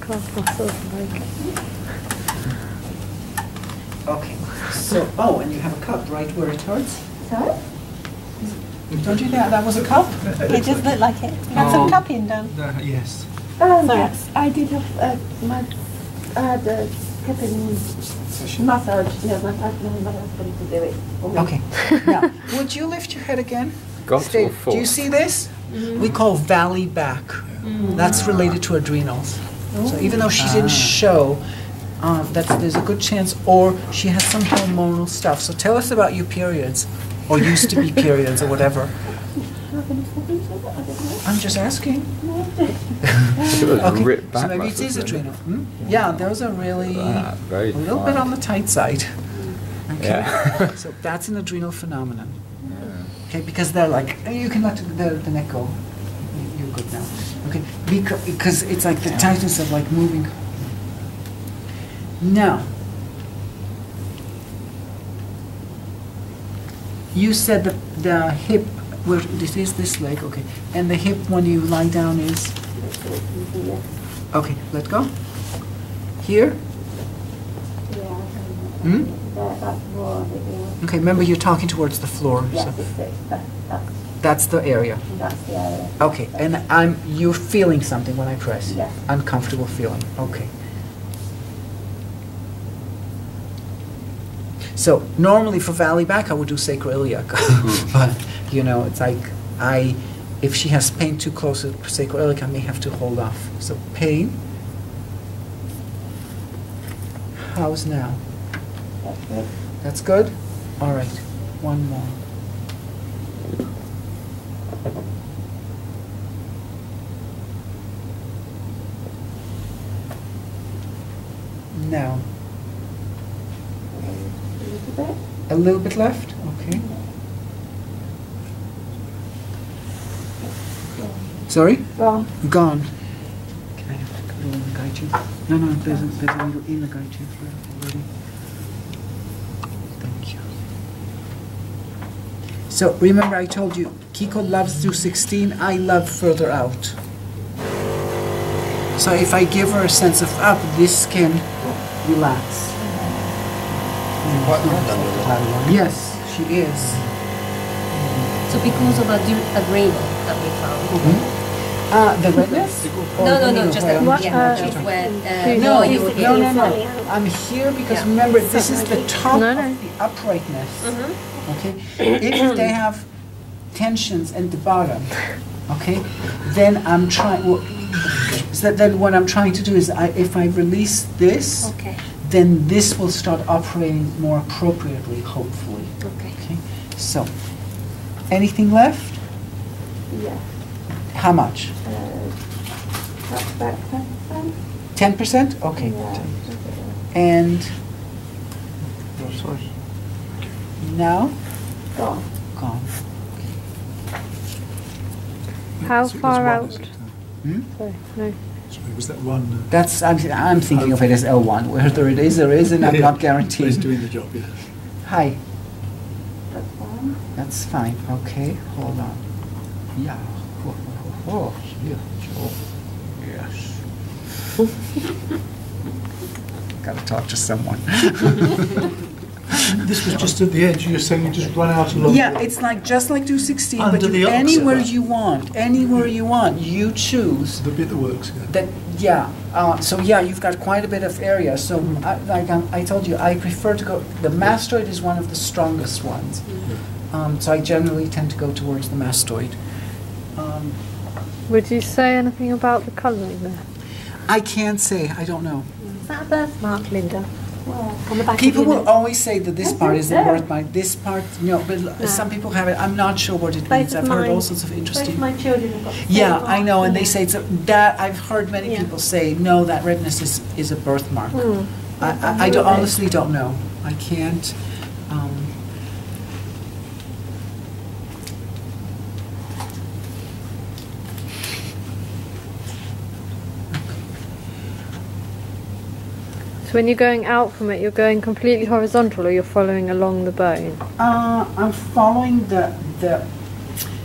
Calf muscles, like. Okay. So, and you have a cup right where it hurts? Sorry? Don't you think that was a cup? It just looked like it. Had some cupping done. Yes. Oh, yes. I did have I had a cupping session. Massage, yeah, my husband to do it. Okay. Now, would you lift your head again? Got Stay. or forth? Do you see this? We call valley back. That's related to adrenals. So even though she didn't show, there's a good chance, or she has some hormonal stuff. So tell us about your periods, or used to be periods, or whatever. I'm just asking. Okay, so maybe it is adrenal. Yeah, those are really a little bit on the tight side. Okay, Yeah. so that's an adrenal phenomenon. Okay, because they're like, you can let the neck go. You're good now. Okay, because it's like the tightness of like moving. Now, you said that the hip, where this is this leg, okay, and the hip when you lie down is. Okay, let go. Here. Okay, remember you're talking towards the floor. So that's the area. That's the area. Okay, and you're feeling something when I press. Yes. Uncomfortable feeling. Okay. So normally for valley back I would do sacroiliac, but you know it's like if she has pain too close to sacroiliac I may have to hold off. So pain. How's now? That's good. That's good? All right, one more. Now. A little bit left? Okay. Sorry? Gone. Gone. Can I have to go in the guide tube? No, there's a needle in the guide tube already. Thank you. So remember I told you, Kiiko loves through 16, I love further out. So if I give her a sense of up, this can relax. Yes, she is. So because of adrenal that we found. The redness? No, just the energy where No. I'm here because remember, this is the top of the uprightness. Okay? If they have tensions at the bottom, okay, then I'm trying. So then what I'm trying to do is, if I release this, then this will start operating more appropriately, hopefully. Okay. So, anything left? Yeah. How much? About 10%. 10%? Okay. Yeah. And now? Gone. Gone. How far out? Sorry, no. Sorry, was that one? That's I'm thinking of it as L1. Whether it is or isn't, I'm not guaranteed. It's doing the job, yeah. Hi. That's fine. That's fine. Okay, hold on. Yeah. Yeah. Yes. Gotta talk to someone. This was just at the edge. You're saying you just run out along. Yeah, it's like just like do 16, Under but the ox, anywhere you want, you choose. The bit that works. Yeah. That so yeah, you've got quite a bit of area. So I told you, I prefer to go. The mastoid is one of the strongest ones. So I generally tend to go towards the mastoid. Would you say anything about the colouring there? I can't say. I don't know. Is that a birthmark, Linda? Well, On the back People of your will neck? always say that this part is a birthmark, this part, no, but some people have it. I'm not sure what it means. I've heard all sorts of interesting. Both my children have got the same Yeah, mark. I know, and they say that. I've heard many people say, no, that redness is a birthmark. I honestly don't know. I can't. So when you're going out from it, you're going completely horizontal, or you're following along the bone? I'm following the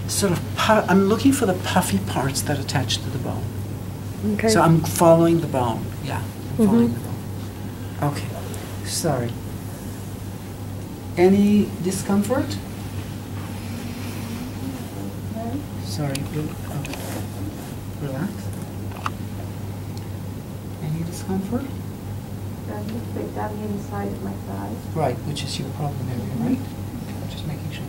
sort of, I'm looking for the puffy parts that attach to the bone. Okay. So I'm following the bone, yeah. Following the bone. Okay, sorry. Any discomfort? No. Sorry, relax. Any discomfort? a little bit down the inside of my thigh. Right, which is your problem area, right? Okay, just making sure.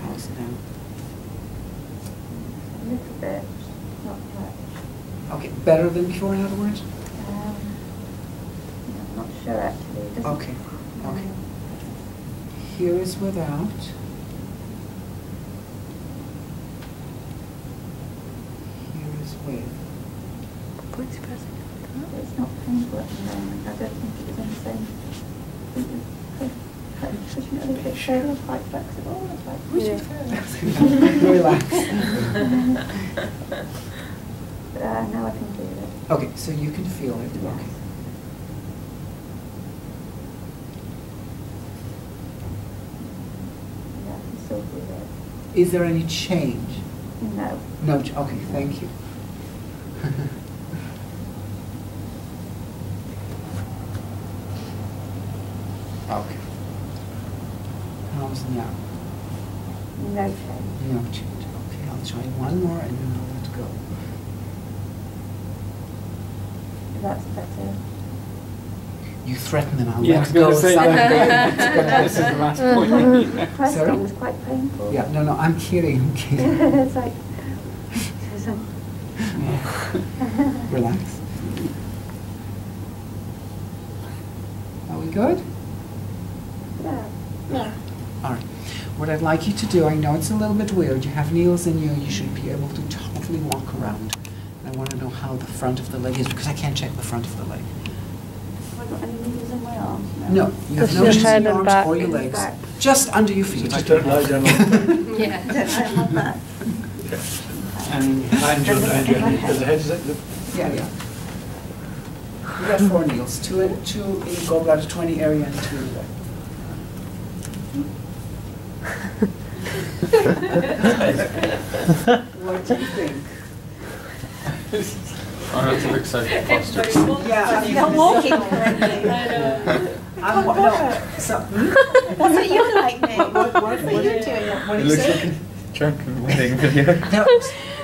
How's it now? A little bit, not much. Okay, better than before, in other words? I'm not sure actually. It doesn't- Okay, okay. Here is without. Here is with. It's not painful at the moment. I don't think it was anything. Pushing it a little bit further, quite flexible. It's like pushing further. Relax. Now I can feel it. Okay, so you can feel it. Yes. Okay. Yeah, I can still feel it. Is there any change? No. No, okay, thank you. Okay. How's now? No change. No change. Okay, I'll try one more and then I'll let go. That's better. You threaten and I'll Yeah, I let was gonna go. say Something that. it's gonna- This is the last point. First Sorry? one was quite painful. Yeah, no, I'm kidding, I'm kidding. It's like, Relax. Are we good? yeah. Yeah. All right. What I'd like you to do, I know it's a little bit weird, you have needles in you, you should be able to totally walk around. And I want to know how the front of the leg is, because I can't check the front of the leg. Have I got any needles in my arms? No, you have Just no your needles in head your and arms back. or your legs. Back. Just under your feet. Just don't lie down on Yeah. I don't have that. and hand your head. The head is at the... Yeah, yeah. You got 4 needles, two in gallbladder 20 area and 2 in the What do you think? I'm not too excited. Posture. Yeah, You're not walking correctly. I'm, no, so, What's it you like me? what are you doing? What It do you looks say? like a drunken wedding video. No,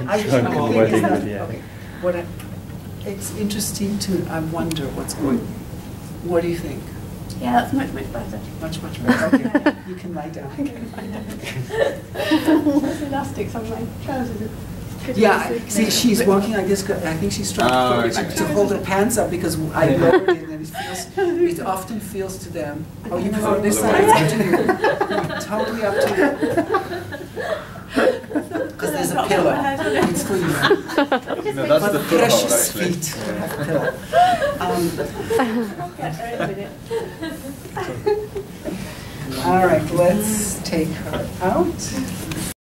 I Drunken the thing is wedding that- video. okay. What it's interesting to, I wonder what's going, what do you think? Yeah, that's much, much better. Much, much better, okay, you can lie down. There's elastics on my trousers. Yeah, see, she's walking like this, I think she's trying to hold her pants up because I lowered it and it often feels to them. Oh, you prefer this side, it's up to you. Totally up to you. Because there's a pillow, it's for you. No, that's For the foothold, precious actually. feet, pillow. All right, let's take her out.